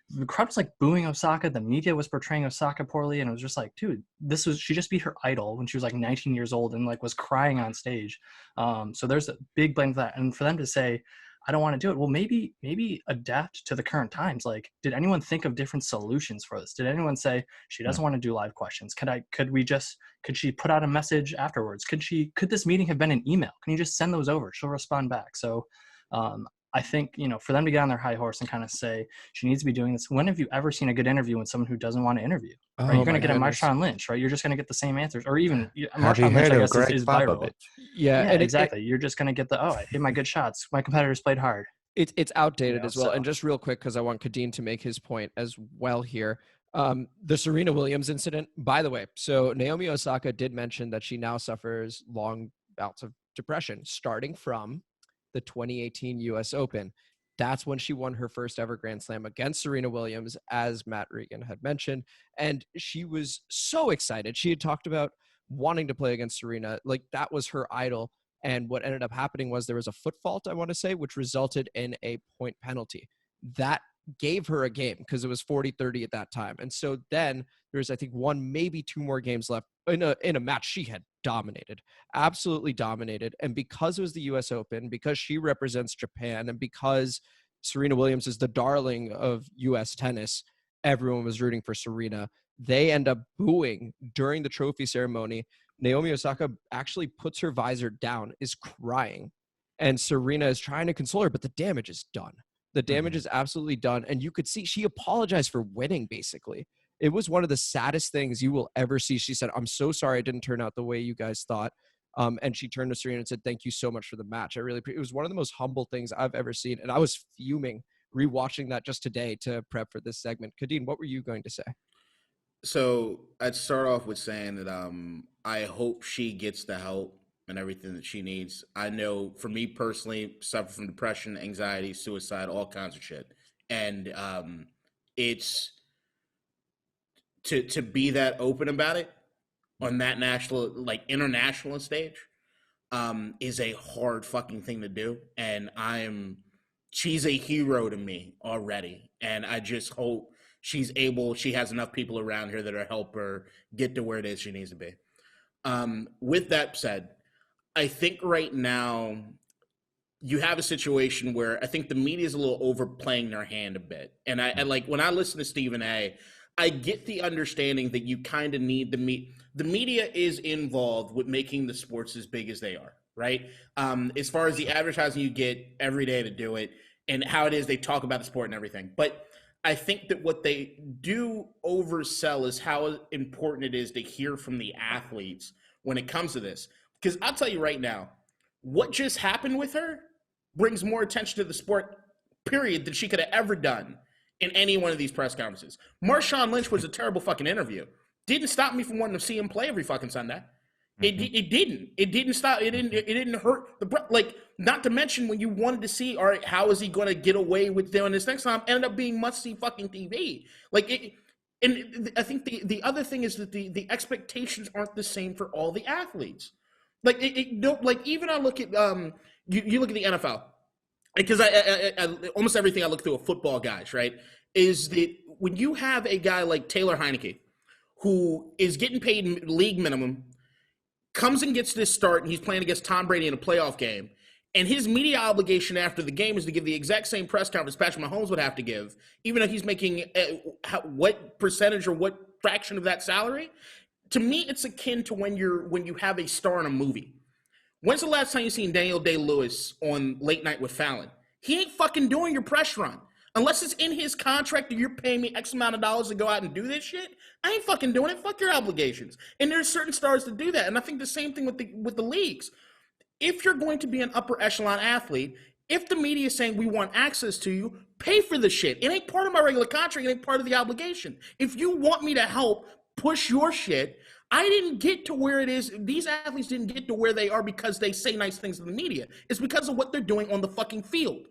the crowd was like booing Osaka. The media was portraying Osaka poorly, and it was just like, dude, she just beat her idol when she was like 19 years old and like was crying on stage. So there's a big blame for that, and for them to say, I don't want to do it. Well, maybe adapt to the current times. Like, did anyone think of different solutions for this? Did anyone say she doesn't want to do live questions? Could she put out a message afterwards? Could this meeting have been an email? Can you just send those over? She'll respond back. So I think, for them to get on their high horse and kind of say she needs to be doing this. When have you ever seen a good interview with someone who doesn't want to interview? Right? You're going to get a Marshawn Lynch, right? You're just going to get the same answers, or even Marshawn Lynch, I guess, is viral. Yeah, and exactly. You're just going to get I hit my good shots. My competitors played hard. It's outdated as well. So. And just real quick, because I want Kadeen to make his point as well here. The Serena Williams incident, by the way. So Naomi Osaka did mention that she now suffers long bouts of depression, starting from the 2018 U.S. Open. That's when she won her first ever Grand Slam against Serena Williams, as Matt Regan had mentioned. And she was so excited. She had talked about wanting to play against Serena. Like, that was her idol. And what ended up happening was there was a foot fault, I want to say, which resulted in a point penalty. That gave her a game because it was 40-30 at that time. And so then there's, I think, one, maybe two more games left in a match she had dominated, absolutely dominated. And because it was the US Open, because she represents Japan, and because Serena Williams is the darling of US tennis, everyone was rooting for Serena. They end up booing during the trophy ceremony. Naomi Osaka actually puts her visor down, is crying, and Serena is trying to console her, but the damage is done. The damage is absolutely done. And you could see she apologized for winning, basically. It was one of the saddest things you will ever see. She said, I'm so sorry it didn't turn out the way you guys thought. And she turned to Serena and said, thank you so much for the match. It was one of the most humble things I've ever seen. And I was fuming rewatching that just today to prep for this segment. Kadeen, what were you going to say? So I'd start off with saying that I hope she gets the help and everything that she needs. I know, for me personally, suffer from depression, anxiety, suicide, all kinds of shit. And it's to be that open about it on that national, like international stage, is a hard fucking thing to do. And she's a hero to me already. And I just hope she has enough people around her that will help her get to where it is she needs to be. With that said, I think right now you have a situation where I think the media is a little overplaying their hand a bit. And I like, when I listen to Stephen A., I get the understanding that you kind of need the media is involved with making the sports as big as they are, right? As far as the advertising you get every day to do it and how it is they talk about the sport and everything. But I think that what they do oversell is how important it is to hear from the athletes when it comes to this. Because I'll tell you right now, what just happened with her brings more attention to the sport, period, than she could have ever done in any one of these press conferences. Marshawn Lynch was a terrible fucking interview. Didn't stop me from wanting to see him play every fucking Sunday. It didn't. It didn't stop. It didn't hurt like, not to mention when you wanted to see, all right, how is he going to get away with doing this next time? Ended up being must-see fucking TV. And I think the other thing is that the expectations aren't the same for all the athletes. Like, even I look at you look at the NFL, because I almost everything I look through a football guys, right, is that when you have a guy like Taylor Heineke, who is getting paid league minimum, comes and gets this start, and he's playing against Tom Brady in a playoff game, and his media obligation after the game is to give the exact same press conference Patrick Mahomes would have to give, even though he's making what percentage or what fraction of that salary. To me, it's akin to when you have a star in a movie. When's the last time you seen Daniel Day-Lewis on Late Night with Fallon? He ain't fucking doing your press run. Unless it's in his contract that you're paying me X amount of dollars to go out and do this shit, I ain't fucking doing it. Fuck your obligations. And there's certain stars that do that. And I think the same thing with the leagues. If you're going to be an upper echelon athlete, if the media is saying we want access to you, pay for the shit. It ain't part of my regular contract. It ain't part of the obligation. If you want me to help push your shit, I didn't get to where it is. These athletes didn't get to where they are because they say nice things to the media. It's because of what they're doing on the fucking field.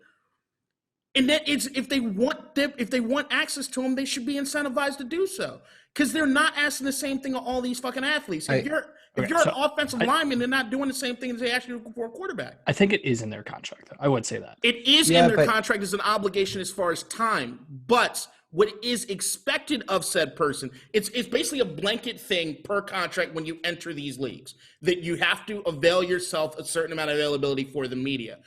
And that it's if they want access to them, they should be incentivized to do so. Because they're not asking the same thing of all these fucking athletes. If you're an offensive lineman, they're not doing the same thing as they actually do for a quarterback. I think it is in their contract, though. I would say that. It is in their contract as an obligation as far as time. But what is expected of said person. It's basically a blanket thing per contract when you enter these leagues, that you have to avail yourself a certain amount of availability for the media.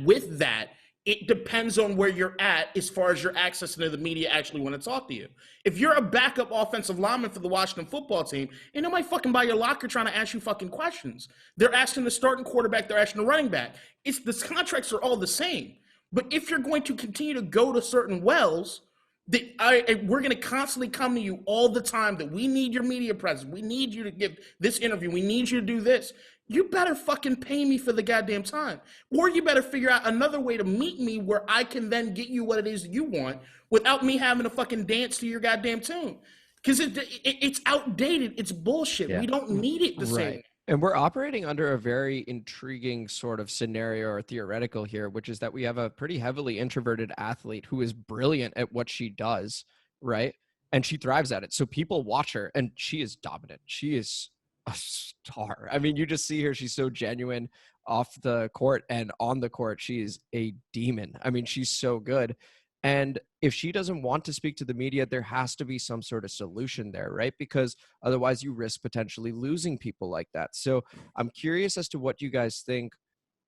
With that, it depends on where you're at as far as your access to the media actually want to talk to you. If you're a backup offensive lineman for the Washington football team, ain't nobody fucking by your locker trying to ask you fucking questions. They're asking the starting quarterback, they're asking the running back. The contracts are all the same. But if you're going to continue to go to certain wells, we're going to constantly come to you all the time that we need your media presence. We need you to give this interview. We need you to do this. You better fucking pay me for the goddamn time. Or you better figure out another way to meet me where I can then get you what it is you want without me having to fucking dance to your goddamn tune. Because it's outdated. It's bullshit. Yeah. We don't need it the same. And we're operating under a very intriguing sort of scenario or theoretical here, which is that we have a pretty heavily introverted athlete who is brilliant at what she does, right? And she thrives at it. So people watch her and she is dominant. She is a star. I mean, you just see her. She's so genuine off the court, and on the court, she is a demon. I mean, she's so good. And if she doesn't want to speak to the media, there has to be some sort of solution there, right? Because otherwise you risk potentially losing people like that. So I'm curious as to what you guys think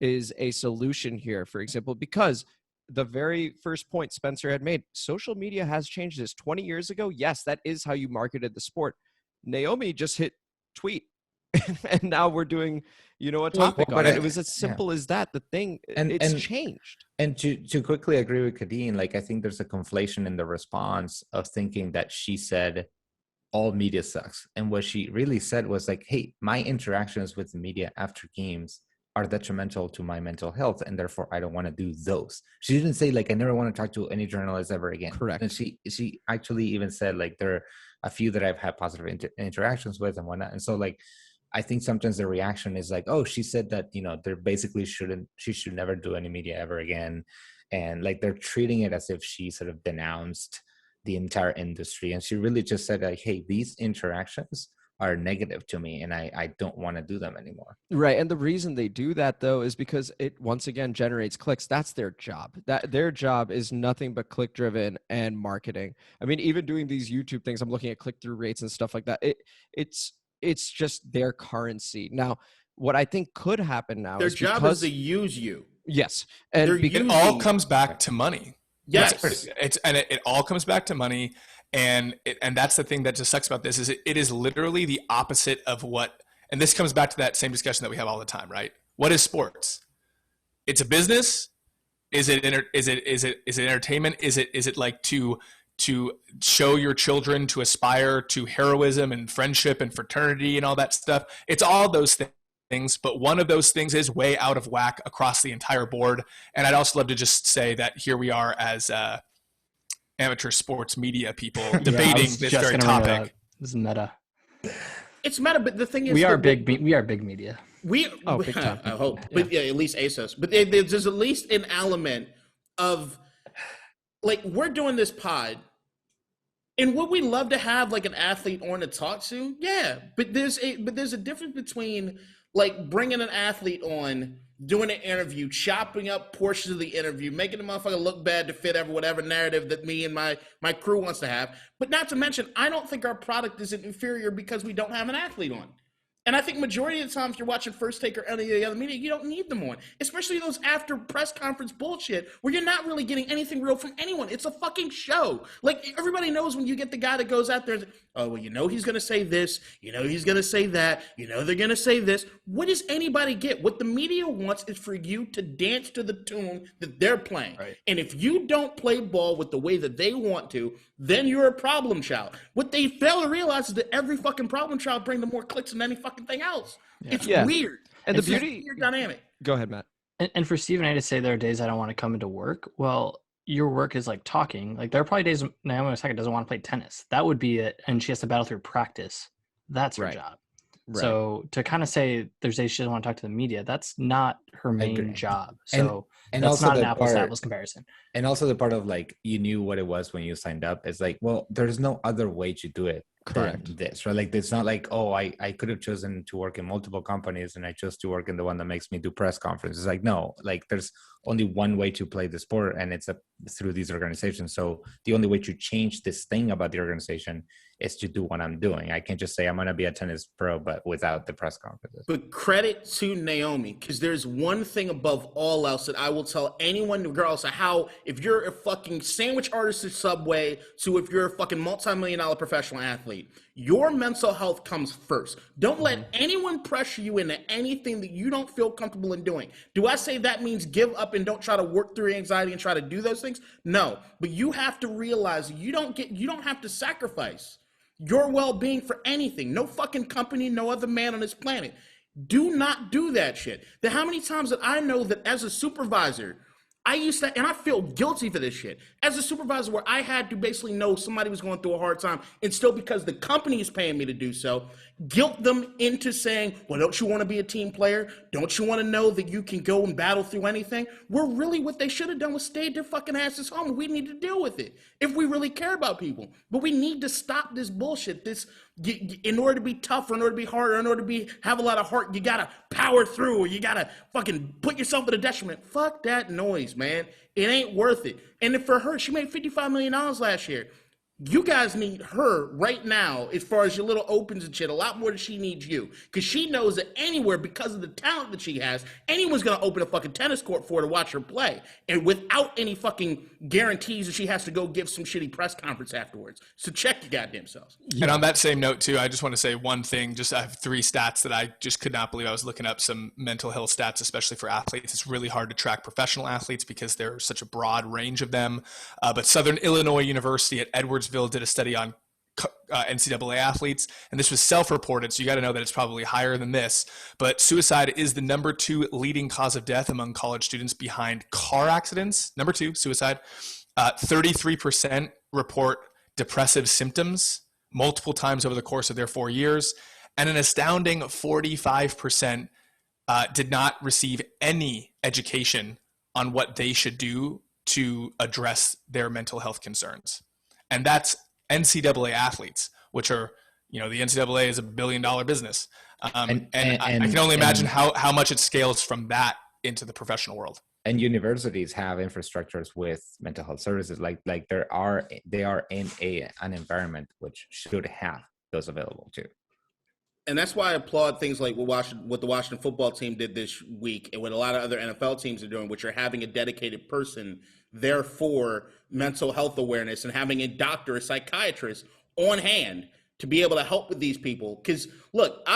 is a solution here, for example, because the very first point Spencer had made, social media has changed this. 20 years ago, yes, that is how you marketed the sport. Naomi just hit tweet. And now we're doing, a topic on it. It was as simple as that. The thing, it's changed. And to quickly agree with Kadeen, like, I think there's a conflation in the response of thinking that she said all media sucks. And what she really said was like, hey, my interactions with the media after games are detrimental to my mental health, and therefore I don't want to do those. She didn't say like, I never want to talk to any journalist ever again. Correct. And she actually even said like, there are a few that I've had positive interactions with and whatnot. And so like, I think sometimes the reaction is like, oh, she said that, they're basically she should never do any media ever again. And like, they're treating it as if she sort of denounced the entire industry. And she really just said like, hey, these interactions are negative to me and I don't want to do them anymore. Right. And the reason they do that though is because it once again generates clicks. That's their job. Their job is nothing but click driven and marketing. I mean, even doing these YouTube things, I'm looking at click-through rates and stuff like that. It's just their currency. Now, what I think could happen now their job is to use you. Yes. And it all comes back to money. Yes. It all comes back to money. And that's the thing that just sucks about this is it is literally the opposite of what, and this comes back to that same discussion that we have all the time, right? What is sports? It's a business. Is it entertainment? Is it like to show your children to aspire to heroism and friendship and fraternity and all that stuff? It's all those things, but one of those things is way out of whack across the entire board. And I'd also love to just say that here we are as amateur sports media people debating this very topic. This is meta. It's meta, but the thing is, we are big media. Big time. I hope, but yeah, at least ASOS. But there's at least an element of like, we're doing this pod, and would we love to have like an athlete on to talk to? Yeah, but there's a difference between like bringing an athlete on, doing an interview, chopping up portions of the interview, making the motherfucker look bad to fit whatever narrative that me and my crew wants to have. But not to mention, I don't think our product is inferior because we don't have an athlete on. And I think majority of the times you're watching First Take or any of the other media, you don't need them on. Especially those after press conference bullshit where you're not really getting anything real from anyone. It's a fucking show. Like, everybody knows when you get the guy that goes out there and, oh, well, he's going to say this. He's going to say that. They're going to say this. What does anybody get? What the media wants is for you to dance to the tune that they're playing. Right. And if you don't play ball with the way that they want to, then you're a problem child. What they fail to realize is that every fucking problem child brings them more clicks than any fucking thing else. Yeah. It's weird. And the beauty, weird dynamic. Go ahead, Matt. And for Stephen A to say there are days I don't want to come into work. Well, your work is like talking. Like, there are probably days Naomi Osaka doesn't want to play tennis. That would be it. And she has to battle through practice. That's her job. Right. So to kind of say there's days she doesn't want to talk to the media, that's not her main job. So and that's not an apples to apples comparison. And also the part of like, you knew what it was when you signed up. It's like, well, there's no other way to do it than this, right? Like, it's not like, oh, I could have chosen to work in multiple companies and I chose to work in the one that makes me do press conferences. Like, no, like there's only one way to play the sport, and it's through these organizations. So the only way to change this thing about the organization is to do what I'm doing. I can't just say I'm going to be a tennis pro, but without the press conferences. But credit to Naomi, because there's one thing above all else that I will tell anyone, regardless of how, if you're a fucking sandwich artist at Subway to if you're a fucking multi-million-dollar professional athlete, your mental health comes first. Don't let anyone pressure you into anything that you don't feel comfortable in doing. Do I say that means give up and don't try to work through anxiety and try to do those things? No, but you have to realize you don't have to sacrifice your well-being for anything. No fucking company, no other man on this planet. Do not do that shit. How many times that I know that as a supervisor, I used to, and I feel guilty for this shit, as a supervisor where I had to basically know somebody was going through a hard time, and still because the company is paying me to do so, guilt them into saying, well, don't you want to be a team player? Don't you want to know that you can go and battle through anything? Where really what they should have done was stayed their fucking asses home, and we need to deal with it if we really care about people. But we need to stop this bullshit. In order to be tough, or in order to be hard, or in order to have a lot of heart, you gotta power through, or you gotta fucking put yourself at a detriment. Fuck that noise, man. It ain't worth it. And for her, she made $55 million last year. You guys need her right now, as far as your little opens and shit, a lot more than she needs you. Because she knows that anywhere, because of the talent that she has, anyone's going to open a fucking tennis court for her to watch her play. And without any fucking guarantees that she has to go give some shitty press conference afterwards. So check your goddamn selves. And on that same note, too, I just want to say one thing. I have 3 stats that I just could not believe. I was looking up some mental health stats, especially for athletes. It's really hard to track professional athletes because there's such a broad range of them. But Southern Illinois University at Edwardsville did a study on NCAA athletes, and this was self-reported, so you got to know that it's probably higher than this. But suicide is the number 2 leading cause of death among college students behind car accidents. Number 2, suicide. 33% report depressive symptoms multiple times over the course of their 4 years, and an astounding 45% did not receive any education on what they should do to address their mental health concerns. And that's NCAA athletes, which are, the NCAA is $1 billion business. And I can only imagine how much it scales from that into the professional world. And universities have infrastructures with mental health services. Like they are in an environment which should have those available too. And that's why I applaud things like what the Washington football team did this week, and what a lot of other NFL teams are doing, which are having a dedicated person there for mental health awareness, and having a doctor, a psychiatrist on hand to be able to help with these people. Because, look,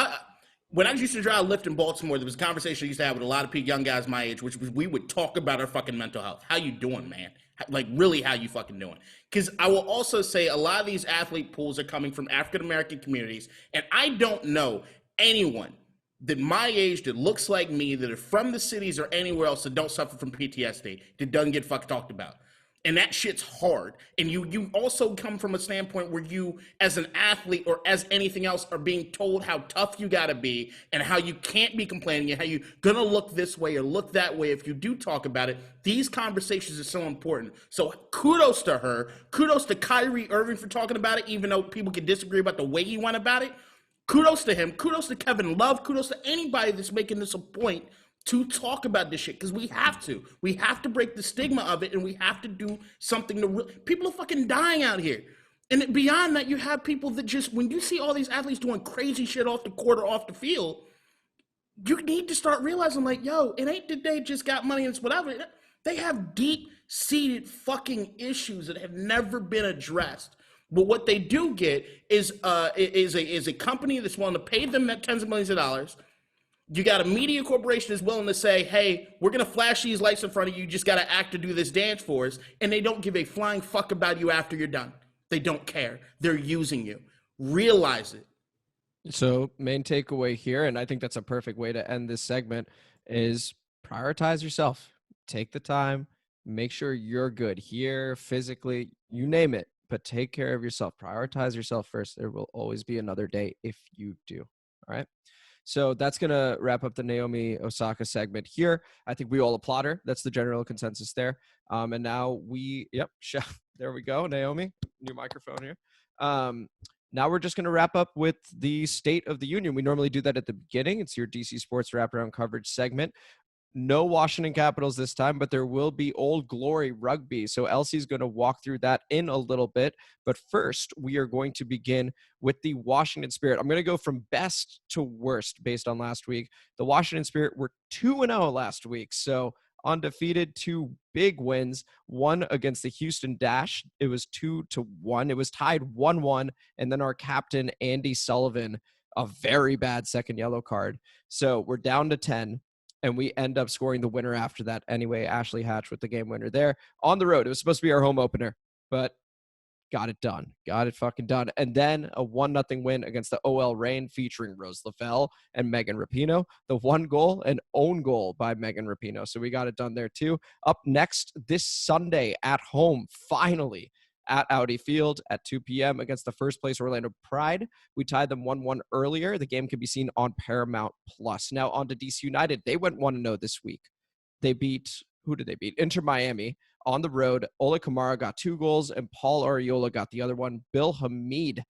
when I used to drive Lyft in Baltimore, there was a conversation I used to have with a lot of young guys my age, which was we would talk about our fucking mental health. How you doing, man? Like, really, how you fucking doing? Because I will also say a lot of these athlete pools are coming from African-American communities, and I don't know anyone that my age that looks like me, that are from the cities or anywhere else, that don't suffer from PTSD, that doesn't get fucking talked about. And that shit's hard. And you also come from a standpoint where you, as an athlete or as anything else, are being told how tough you gotta be, and how you can't be complaining, and how you're gonna look this way or look that way if you do talk about it. These conversations are so important. So kudos to her. Kudos to Kyrie Irving for talking about it, even though people can disagree about the way he went about it. Kudos to him. Kudos to Kevin Love. Kudos to anybody that's making this a point to talk about this shit, because we have to. We have to break the stigma of it, and we have to do something people are fucking dying out here. And beyond that, you have people that just, when you see all these athletes doing crazy shit off the court or off the field, you need to start realizing, like, yo, it ain't that they just got money and it's whatever. They have deep-seated fucking issues that have never been addressed. But what they do get is a company that's willing to pay them tens of millions of dollars. You got a media corporation that's willing to say, hey, we're going to flash these lights in front of you. You just got to act to do this dance for us. And they don't give a flying fuck about you after you're done. They don't care. They're using you. Realize it. So main takeaway here, and I think that's a perfect way to end this segment, is prioritize yourself. Take the time. Make sure you're good here, physically, you name it. But take care of yourself. Prioritize yourself first. There will always be another day if you do. All right. So that's going to wrap up the Naomi Osaka segment here. I think we all applaud her. That's the general consensus there. And now there we go. Naomi, new microphone here. Now we're just going to wrap up with the State of the Union. We normally do that at the beginning. It's your DC Sports Wraparound coverage segment. No Washington Capitals this time, but there will be Old Glory Rugby. So Elsie's going to walk through that in a little bit. But first, we are going to begin with the Washington Spirit. I'm going to go from best to worst based on last week. The Washington Spirit were 2-0 last week. So undefeated, 2 big wins, one against the Houston Dash. It was 2-1. It was tied 1-1. And then our captain, Andy Sullivan, a very bad second yellow card. So we're down to 10. And we end up scoring the winner after that. Anyway, Ashley Hatch with the game winner there on the road. It was supposed to be our home opener, but got it done. Got it fucking done. And then a 1-0 win against the OL Reign featuring Rose Lavelle and Megan Rapinoe. The 1 goal, an own goal by Megan Rapinoe. So we got it done there too. Up next this Sunday at home, finally, at Audi Field at 2 p.m. against the first place Orlando Pride. We tied them 1-1 earlier. The game can be seen on Paramount Plus. Now on to DC United. They went 1-0 this week. They beat, who did they beat? Inter Miami on the road. Ola Kamara got 2 goals and Paul Ariola got the other one. Bill Hamid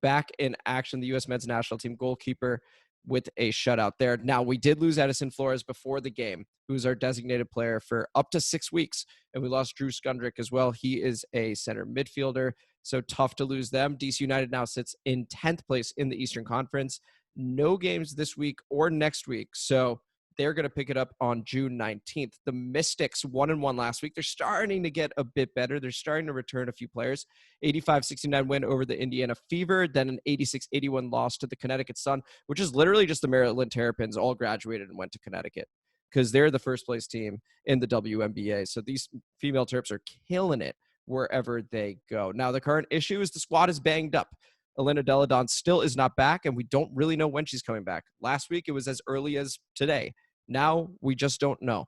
back in action, the U.S. men's national team goalkeeper, with a shutout there. Now, we did lose Edison Flores before the game, who is our designated player for up to 6 weeks, and we lost Drew Skundrick as well. He is a center midfielder, so tough to lose them. DC United now sits in 10th place in the Eastern Conference. No games this week or next week, so they're going to pick it up on June 19th. The Mystics 1-1 last week. They're starting to get a bit better. They're starting to return a few players. 85-69 win over the Indiana Fever, then an 86-81 loss to the Connecticut Sun, which is literally just the Maryland Terrapins all graduated and went to Connecticut because they're the first place team in the WNBA. So these female Terps are killing it wherever they go. Now, the current issue is the squad is banged up. Elena Deladon still is not back, and we don't really know when she's coming back. Last week, it was as early as today. Now, we just don't know.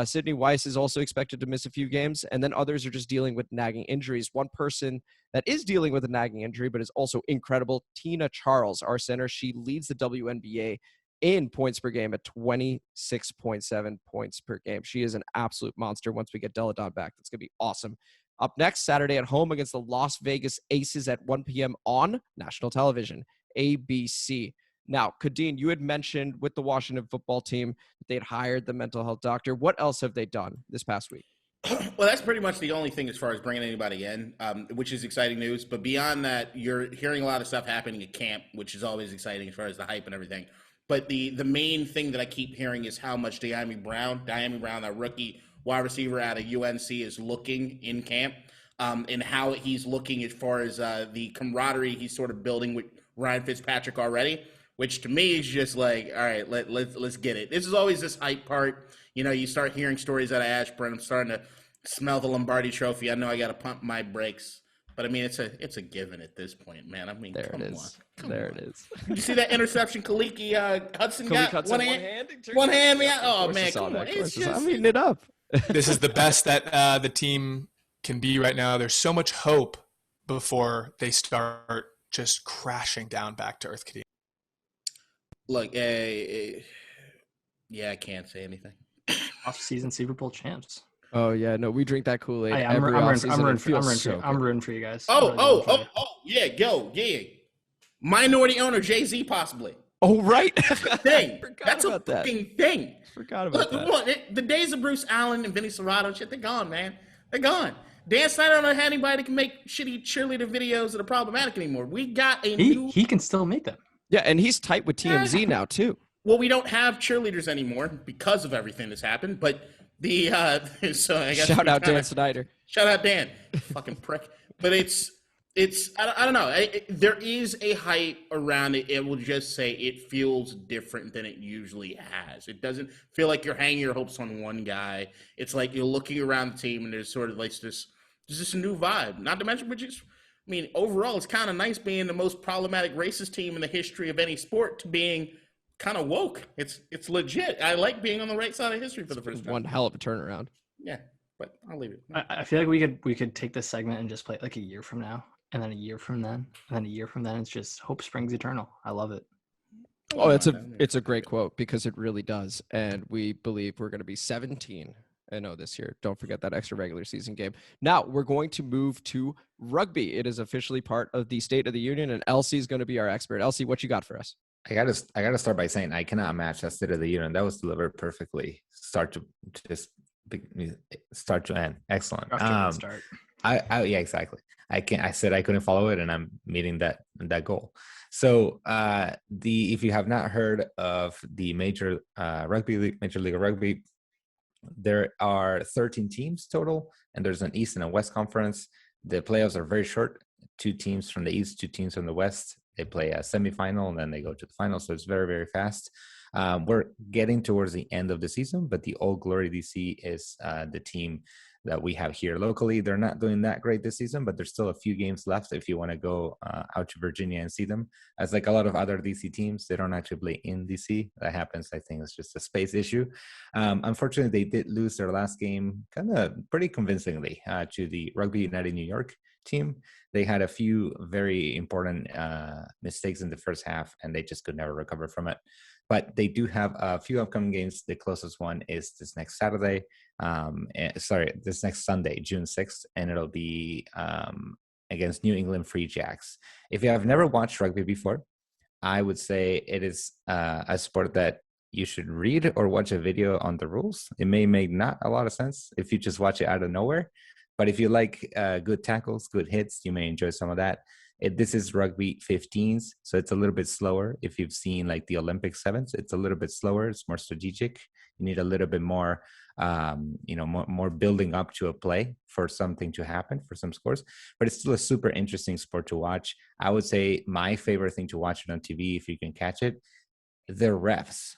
Sydney Weiss is also expected to miss a few games, and then others are just dealing with nagging injuries. One person that is dealing with a nagging injury, but is also incredible, Tina Charles, our center. She leads the WNBA in points per game at 26.7 points per game. She is an absolute monster once we get Deladon back. That's going to be awesome. Up next, Saturday at home against the Las Vegas Aces at 1 p.m. on national television, ABC. Now, Kadeen, you had mentioned with the Washington football team that they'd hired the mental health doctor. What else have they done this past week? Well, that's pretty much the only thing as far as bringing anybody in, which is exciting news. But beyond that, you're hearing a lot of stuff happening at camp, which is always exciting as far as the hype and everything. But the main thing that I keep hearing is how much Naomi Brown, that rookie wide receiver out of UNC, is looking in camp, and how he's looking as far as the camaraderie he's sort of building with Ryan Fitzpatrick already, which to me is just like, all right, let's get it. This is always this hype part. You know, you start hearing stories out of Ashburn. I'm starting to smell the Lombardi Trophy. I know I got to pump my brakes, but I mean, it's a given at this point, man. I mean, there it is. There it is. Did you see that interception Kaliki Hudson got? Hudson, one hand, man. Oh man, come on. It's just, I'm eating it up. This is the best that the team can be right now. There's so much hope before they start just crashing down back to earth. Look, yeah, I can't say anything. Off-season Super Bowl champs. Oh yeah, no, we drink that Kool-Aid I'm rooting for you guys. Yeah, go, yeah. Minority owner Jay-Z possibly. Oh right, thing. That's a fucking thing. Forgot about that. The days of Bruce Allen and Vinny Serrato and shit, they're gone, man. They're gone. Dan Snyder don't have anybody that can make shitty cheerleader videos that are problematic anymore. We got he can still make them. Yeah, and he's tight with TMZ now too. Well, we don't have cheerleaders anymore because of everything that's happened. But the so I guess shout out Dan Snyder. Shout out Dan, fucking prick. But it's I don't know. There is a hype around it. It will just say it feels different than it usually has. It doesn't feel like you're hanging your hopes on one guy. It's like you're looking around the team and there's sort of like this new vibe. Not to mention, overall, it's kind of nice being the most problematic racist team in the history of any sport to being kind of woke. It's legit. I like being on the right side of history for the first time. One hell of a turnaround. Yeah, but I'll leave it. I feel like we could take this segment and just play it like a year from now, and then a year from then, and then a year from then. It's just hope springs eternal. I love it. Oh, it's a great quote because it really does, and we believe we're going to be 17 0 this year. Don't forget that extra regular season game. Now we're going to move to rugby. It is officially part of the State of the Union, and Elsie is going to be our expert. Elsie, what you got for us? I gotta start by saying I cannot match that State of the Union. That was delivered perfectly, start to end. Excellent. Start. Yeah, exactly. I said I couldn't follow it, and I'm meeting that goal. So if you have not heard of the Major League of Rugby, there are 13 teams total, and there's an East and a West conference. The playoffs are very short. 2 teams from the East, 2 teams from the West. They play a semifinal, and then they go to the final. So it's very, very fast. We're getting towards the end of the season, but the Old Glory DC is the team that we have here locally. They're not doing that great this season, but there's still a few games left if you want to go out to Virginia and see them. As like a lot of other DC teams, they don't actually play in DC. That happens. I think it's just a space issue. Unfortunately, they did lose their last game kind of pretty convincingly to the Rugby United New York team. They had a few very important mistakes in the first half, and they just could never recover from it. But they do have a few upcoming games. The closest one is this next Saturday. This next Sunday, June 6th, and it'll be against New England Free Jacks. If you have never watched rugby before, I would say it is a sport that you should read or watch a video on the rules. It may make not a lot of sense if you just watch it out of nowhere. But if you like good tackles, good hits, you may enjoy some of that. This is rugby 15s, so it's a little bit slower. If you've seen like the Olympic 7s, it's a little bit slower. It's more strategic. You need a little bit more, more building up to a play for something to happen, for some scores. But it's still a super interesting sport to watch. I would say my favorite thing to watch it on TV, if you can catch it, the refs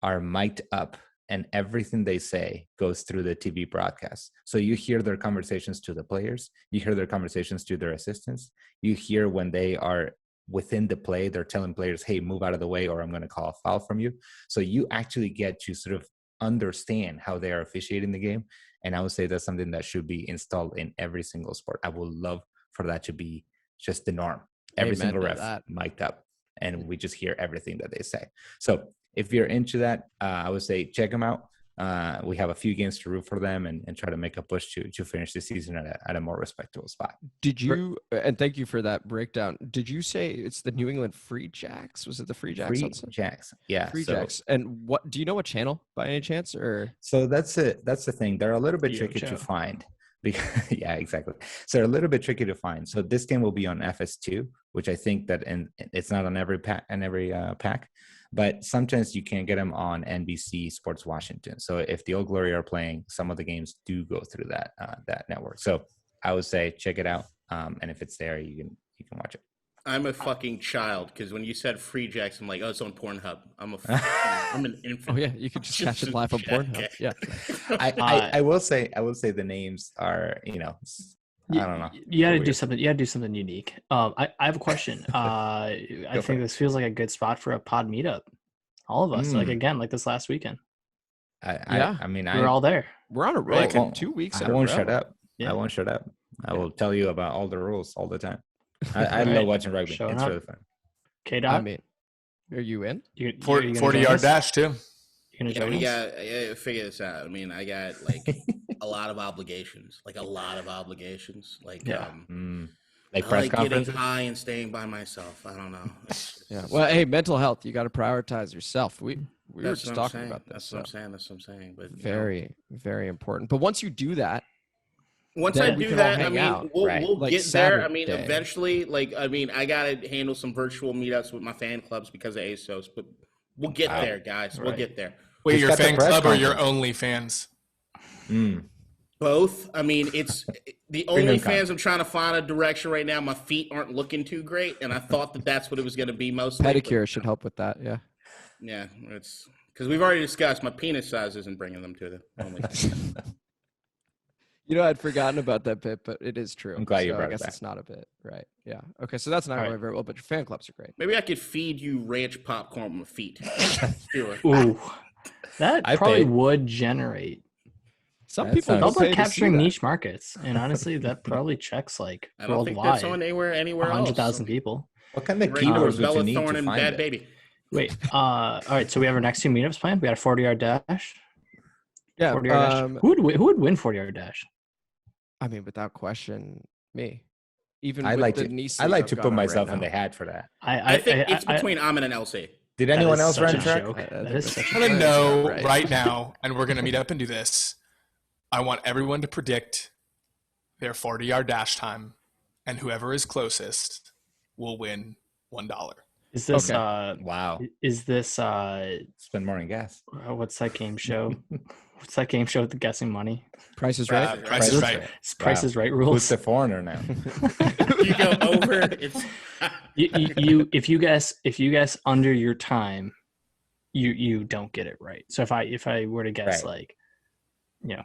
are mic'd up, and everything they say goes through the TV broadcast. So you hear their conversations to the players, you hear their conversations to their assistants, you hear when they are within the play, they're telling players, hey, move out of the way or I'm going to call a foul from you. So you actually get to sort of understand how they are officiating the game. And I would say that's something that should be installed in every single sport. I would love for that to be just the norm. Every single ref mic'd up, and we just hear everything that they say. So if you're into that, I would say check them out. We have a few games to root for them and try to make a push to finish the season at a more respectable spot. Did you, and thank you for that breakdown, did you say it's the New England Free Jacks? Was it the Free Jacks? Free Jacks, yeah. Free Jacks. And what, do you know what channel by any chance? Or So that's the thing. They're a little bit tricky to find. Because, yeah, exactly. So they're a little bit tricky to find. So this game will be on FS2, which I think that, and it's not on every pack, but sometimes you can get them on NBC Sports Washington. So if the Old Glory are playing, some of the games do go through that network. So I would say check it out, and if it's there, you can watch it. I'm a fucking child because when you said Free Jacks, I'm like, oh, it's on Pornhub. I'm an infant. Oh yeah, you could just catch it live on Pornhub. Yeah. I will say the names are, I don't know. You got to do something. You got to do something unique. I have a question. I think this feels like a good spot for a pod meetup. All of us, like this last weekend. We're all there. We're on a roll. 2 weeks. I won't shut up. Yeah. I won't shut up. I will tell you about all the rules all the time. I love watching rugby. It's really fun. K-Dot? I mean, are you in? 40-yard dash, too. We got to figure this out. I mean, I got like a lot of obligations. Like press conferences? Getting high and staying by myself. I don't know. Yeah. Well, hey, mental health. You got to prioritize yourself. We were just talking about this. That's what I'm saying. But very, very important. But once you do that, once I do that, I mean, we'll like get Saturday. there. I mean, eventually, I got to handle some virtual meetups with my fan clubs because of ASOS, but we'll get there, guys. We'll get there. Wait, your fan club or your OnlyFans? Both. I mean, it's the OnlyFans. I'm trying to find a direction right now. My feet aren't looking too great, and I thought that's what it was going to be mostly. Pedicure should help with that, yeah. Yeah, it's because we've already discussed my penis size isn't bringing them to the OnlyFans. I'd forgotten about that bit, but it is true. I'm glad you brought it back. I guess it's not a bit, right? Yeah. Okay, so that's not going very well, but your fan clubs are great. Maybe I could feed you ranch popcorn with my feet. Ooh, that probably would generate. Some people are capturing niche markets, and honestly, that probably checks like I don't worldwide. think that's on anywhere else. 100,000 people. What kind of keywords would you need to find Bad it? Baby. Wait. All right. So we have our next 2 meetups planned. We got a 40-yard dash. Yeah. 40-yard dash. Who would win 40-yard dash? I mean, without question, me. Even I with like the to. knee I sleeve like I've to got put on right myself in now. the hat for that. I think it's between Amin and LC. Did that anyone is else such run a track? joke. I That think is that's such I'm a gonna joke. know right. right now, and we're gonna meet up and do this. I want everyone to predict their 40-yard dash time, and whoever is closest will win $1. Is this Okay. Wow. is this Spend more on gas. what's that game show? What's that game show with the guessing money? Price is right. Price is right. It's Price Wow. is Right Who's rules. the foreigner now? You go over. It's you if you guess under your time, you don't get it right. So if I were to guess Right. like,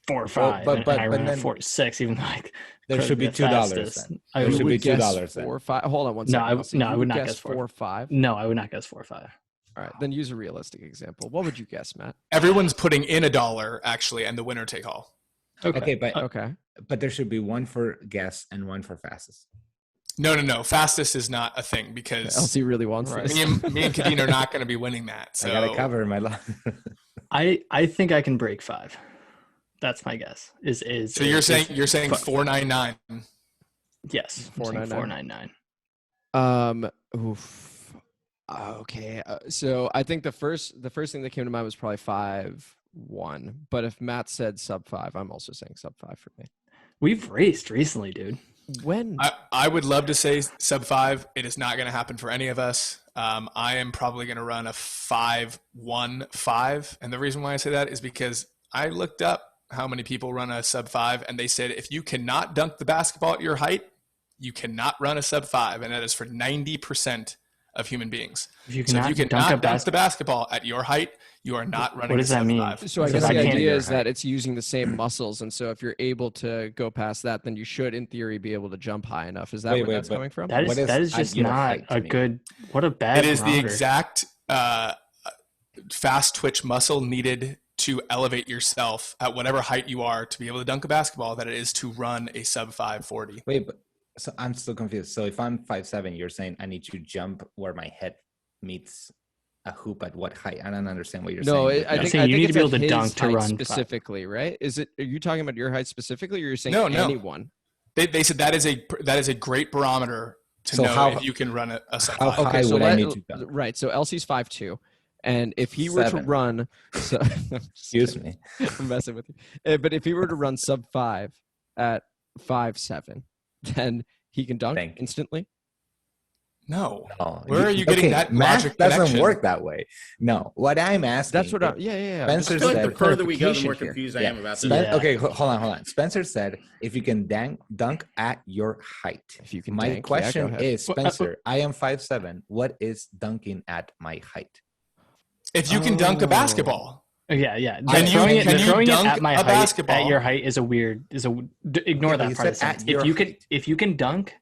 4 or 5, but- and but I ran then 4 or 6, even like There should be $2 then. There should be $2 then. 4 or 5. Hold on one No, second. I I'll see. no, I You would not guess guess 4 or 5. No, I would not guess 4 or 5. All right, then use a realistic example. What would you guess, Matt? Everyone's putting in $1 actually, and the winner take all. Okay, but Okay. there should be one for guess and one for fastest. No. Fastest is not a thing because LC really wants Right. this. me and Kadeen are not going to be winning that. So I got to cover my life. I think I can break 5. That's my guess. So you're saying 499. yes, 499. 499. Oof. Okay. So I think the first thing that came to mind was probably 5-1. But if Matt said sub 5, I'm also saying sub 5 for me. We've raced recently, dude. When? I would love to say sub 5. It is not going to happen for any of us. I am probably going to run a 5-1-5. And the reason why I say that is because I looked up how many people run a sub 5, and they said if you cannot dunk the basketball at your height, you cannot run a sub 5. And that is for 90% of human beings. If you So if cannot you cannot dunk the basketball at your height, you are not running What does a that sub mean? 5. So I So guess if I the can't- idea is that it's using the same muscles, and so if you're able to go past that, then you should, in theory, be able to jump high enough. Is that Wait, where that's but coming from? That What is is just your not height to a me? good. What a bad. It is the barometer. exact fast twitch muscle needed to elevate yourself at whatever height you are to be able to dunk a basketball that it is to run a sub 540. Wait, but so I'm still confused. So if I'm 5'7", you're saying I need to jump where my head meets a hoop at what height? I don't understand what you're No, saying. I think saying you need it's to be able at to his dunk to height run 5. specifically, right? Are you talking about your height specifically, or you're saying No. anyone? They said that is a great barometer to So know how- if you can run a sub how 5. high would I need to dunk? Right. So LC's 5'2", and if he were to 7. run, Excuse me. I'm messing with you. But if he were to run sub 5 at 5'7", then he can dunk Thank you. instantly. No. Oh, Where are you getting that math logic doesn't connection? work that way. No, what I'm asking. That's what I. Yeah. Spencer I feel like said the further we go, the clarification more here. confused I Yeah. am about this. Yeah. Okay, hold on. Spencer said if you can dunk at your height. If you can My dunk, question yeah, go ahead. is, Spencer, I am 5'7". What is dunking at my height? If you can dunk a basketball. Yeah. Can you- can you throwing it dunk at my a height basketball? at your height is a weird. Ignore Yeah, but that he part of the said at sentence. your height. If you can dunk,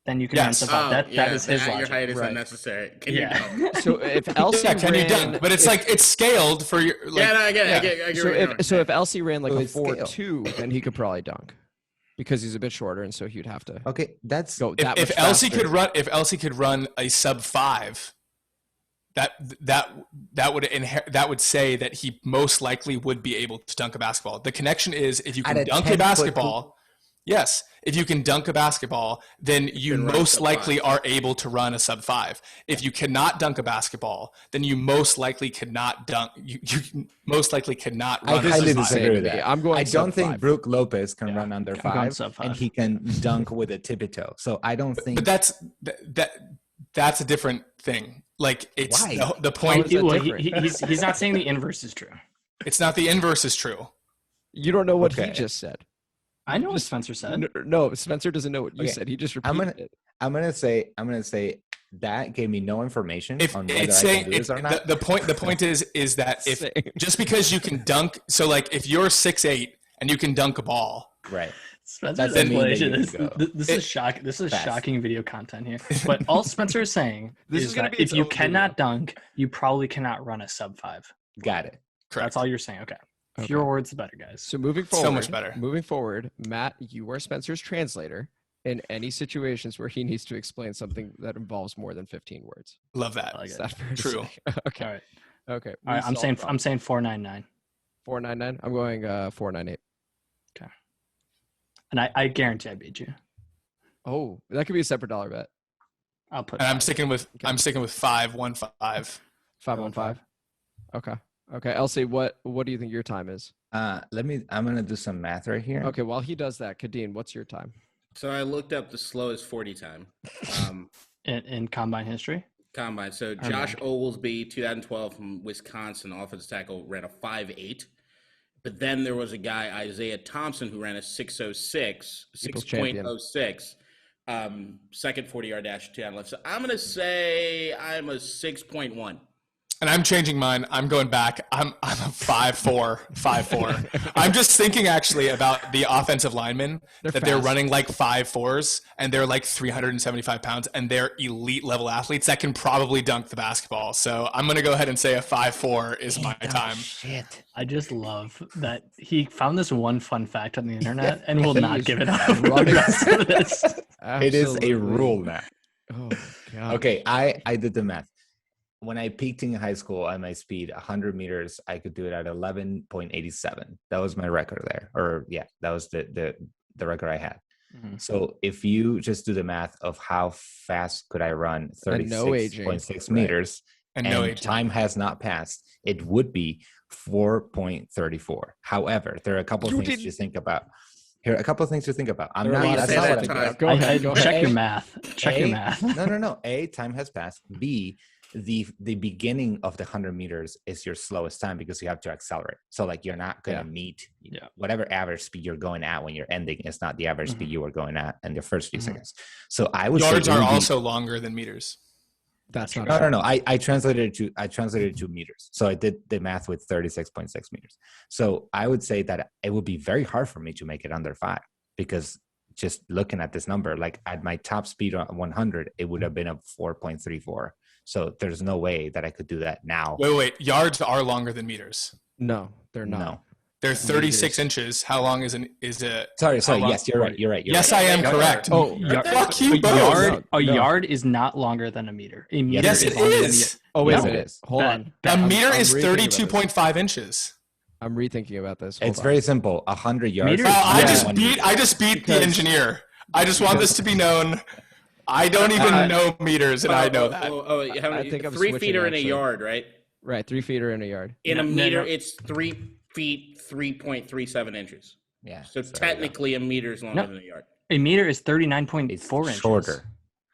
then you can run Yes. sub 5. That is his at your logic. height is Right. unnecessary. Can Yeah. you go? So if LC Yeah, can you ran, dunk? But it's like it's scaled for your like Yeah, no, I get it. yeah. I get so what you're if LC ran like So a it's scale. 4'2", then he could probably dunk because he's a bit shorter, and so he'd have to Okay, that's go that If much Elsie faster. could run a sub 5, that would say that he most likely would be able to dunk a basketball. The connection is if you At can a dunk a 10-foot basketball. Yes, if you can dunk a basketball, then you can run a most sub likely 5. are able to run a sub 5. If you cannot dunk a basketball, then you most likely cannot dunk. You most likely cannot I run a highly sub 5. disagree with that. I'm going I don't sub think 5. Brook Lopez can Yeah, run under I'm going 5, sub 5. and he can dunk with a tippy toe. So I don't think. But that's a different thing. Like it's Why? the point. is that Well, different? he's not saying the inverse is true. It's not the inverse is true. You don't know what he Okay. just said. I know what Spencer said. No, Spencer doesn't know what you Okay, said. He just I'm repeated gonna- it. I'm gonna say that gave me no information If on whether it's I saying can do this or not. the point is that if Same. just because you can dunk, so like if you're 6'8" and you can dunk a ball, Right. Spencer's Doesn't mean that explanation you is can go this is shock. This is fast. shocking video content here. But all Spencer is saying This is is gonna that be if its you own cannot dunk, you probably cannot run a sub 5. Got it. correct? That's all you're saying. Okay. Okay. Fewer words, the better, guys. So moving forward, So much better. Moving forward, Matt, you are Spencer's translator in any situations where he needs to explain something that involves more than 15 words. Love that. I like Is it. that fair to True. say? Okay. All right. Okay. All right. I'm saying 499. 499. I'm going 498. And I guarantee I beat you. Oh, that could be a separate dollar bet. I'll put. And I'm 5. sticking with 515. 515. Okay. Elsie, what do you think your time is? I'm gonna do some math right here. Okay, while he does that, Kadeem, what's your time? So I looked up the slowest 40 time. In combine history. Combine. So Josh Oglesby, 2012 from Wisconsin, offensive tackle, ran a 5.8. But then there was a guy, Isaiah Thompson, who ran a 6.06. Second 40-yard dash, 2 on left. So I'm going to say I'm a 6.1. And I'm changing mine. I'm going back. I'm a 5'4". I'm just thinking actually about the offensive linemen they're running like 5'4s and they're like 375 pounds and they're elite level athletes that can probably dunk the basketball. So I'm going to go ahead and say a 5'4" is my time. Shit. I just love that he found this one fun fact on the internet and will not give it up. It is a rule now. Oh, God. Okay, I did the math. When I peaked in high school at my speed, 100 meters, I could do it at 11.87. That was my record there. That was the record I had. Mm-hmm. So if you just do the math of how fast could I run 36.6 meters and time has not passed, it would be 4.34. However, there are a couple of things to think about. I'm not. That's not what I'm Go ahead. Check your math. Your math. No. A, time has passed. B, the beginning of the 100 meters is your slowest time because you have to accelerate. So like you're not going to meet whatever average speed you're going at when you're ending. It's not the average speed you were going at in the first few seconds. So I would yards are also longer than meters. That's not no. I translated it to meters. So I did the math with 36.6 meters. So I would say that it would be very hard for me to make it under 5 because just looking at this number, like at my top speed on 100, it would have been a 4.34. So there's no way that I could do that now. Wait. Yards are longer than meters. No, they're not. No. They're 36 inches. How long is it? Sorry. Yes, you're right. Yes, I am correct. Fuck you both. A yard is not longer than a meter. A meter yes, it is. Oh, wait a minute. Hold on. A meter is 32.5 inches. I'm rethinking about this. It's very simple. 100 yards. I just beat the engineer. I just want this to be known. I don't even know meters, and I know that. I think 3 feet are in a yard, right? Right, 3 feet are in a yard. In a meter, it's 3 feet, 3.37 inches. Yeah. So technically, a meter is longer than a yard. A meter is 39.4 inches. Shorter.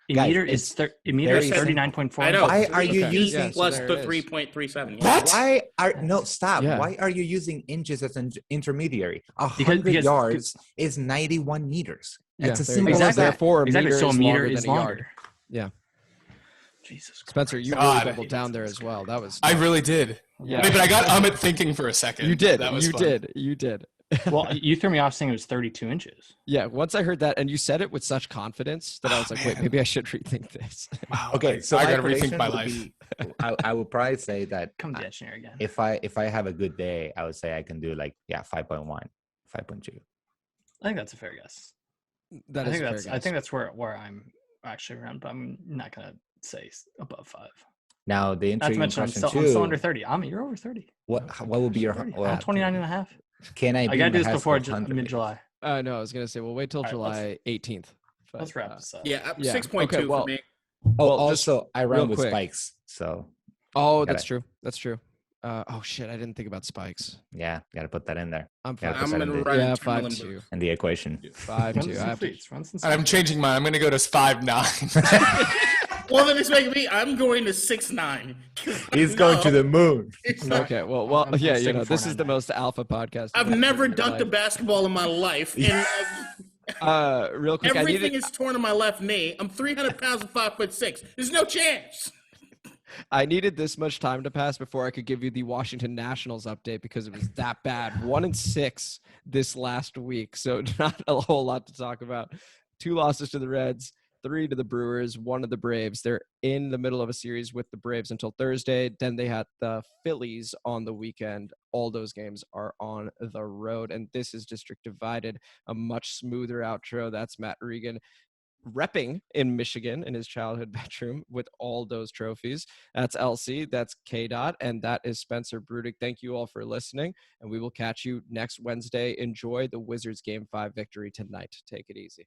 A meter is 39.4. I know. Why are you using plus the 3.37? What? Stop. Yeah. Why are you using inches as an intermediary? 100 yards is 91 meters. It's a simple as that. Therefore, exactly. So a meter is longer. Yeah. Jesus Christ. Spencer, you really doubled down there as well. That was. I really did. Yeah. Wait, but I got Amit thinking for a second. You did. That was fun. You did. Well, you threw me off saying it was 32 inches. Yeah, once I heard that, and you said it with such confidence that I was like, wait, maybe I should rethink this. Wow. Okay, so I got to rethink my life. I would probably say that Come to engineer again. If I have a good day, I would say I can do 5.1, 5.2. I think that's a fair guess. I think that's where I'm actually around, but I'm not gonna say above 5. Now the intriguing question too. I'm still under 30. You're over 30. What will be your? I'm 29 and a half. Can I gotta do this before mid-July. No, I was gonna say we'll wait till July 18th. But, let's wrap this up. 6.2 for me. Also I run with spikes, so. Oh, that's true. That's true. Shit, I didn't think about spikes. Yeah, got to put that in there. I'm gonna run 5.2 in the equation. 5.2. I'm changing mine. I'm gonna go to 5'9". Well, then it's making me. I'm going to 6'9". He's going to the moon. Okay, well, yeah, this is the most alpha podcast. I've never dunked a basketball in my life. Real quick, everything is torn in my left knee. I'm 300 pounds and 5'6". There's no chance. I needed this much time to pass before I could give you the Washington Nationals update because it was that bad. 1-6 this last week, so not a whole lot to talk about. 2 losses to the Reds, 3 to the Brewers, 1 to the Braves. They're in the middle of a series with the Braves until Thursday. Then they had the Phillies on the weekend. All those games are on the road, and this is District Divided, a much smoother outro. That's Matt Regan. repping in Michigan in his childhood bedroom with all those trophies. That's LC, that's K Dot, and that is Spencer Brudig. Thank you all for listening, and we will catch you next Wednesday. Enjoy the Wizards Game 5 victory tonight. Take it easy.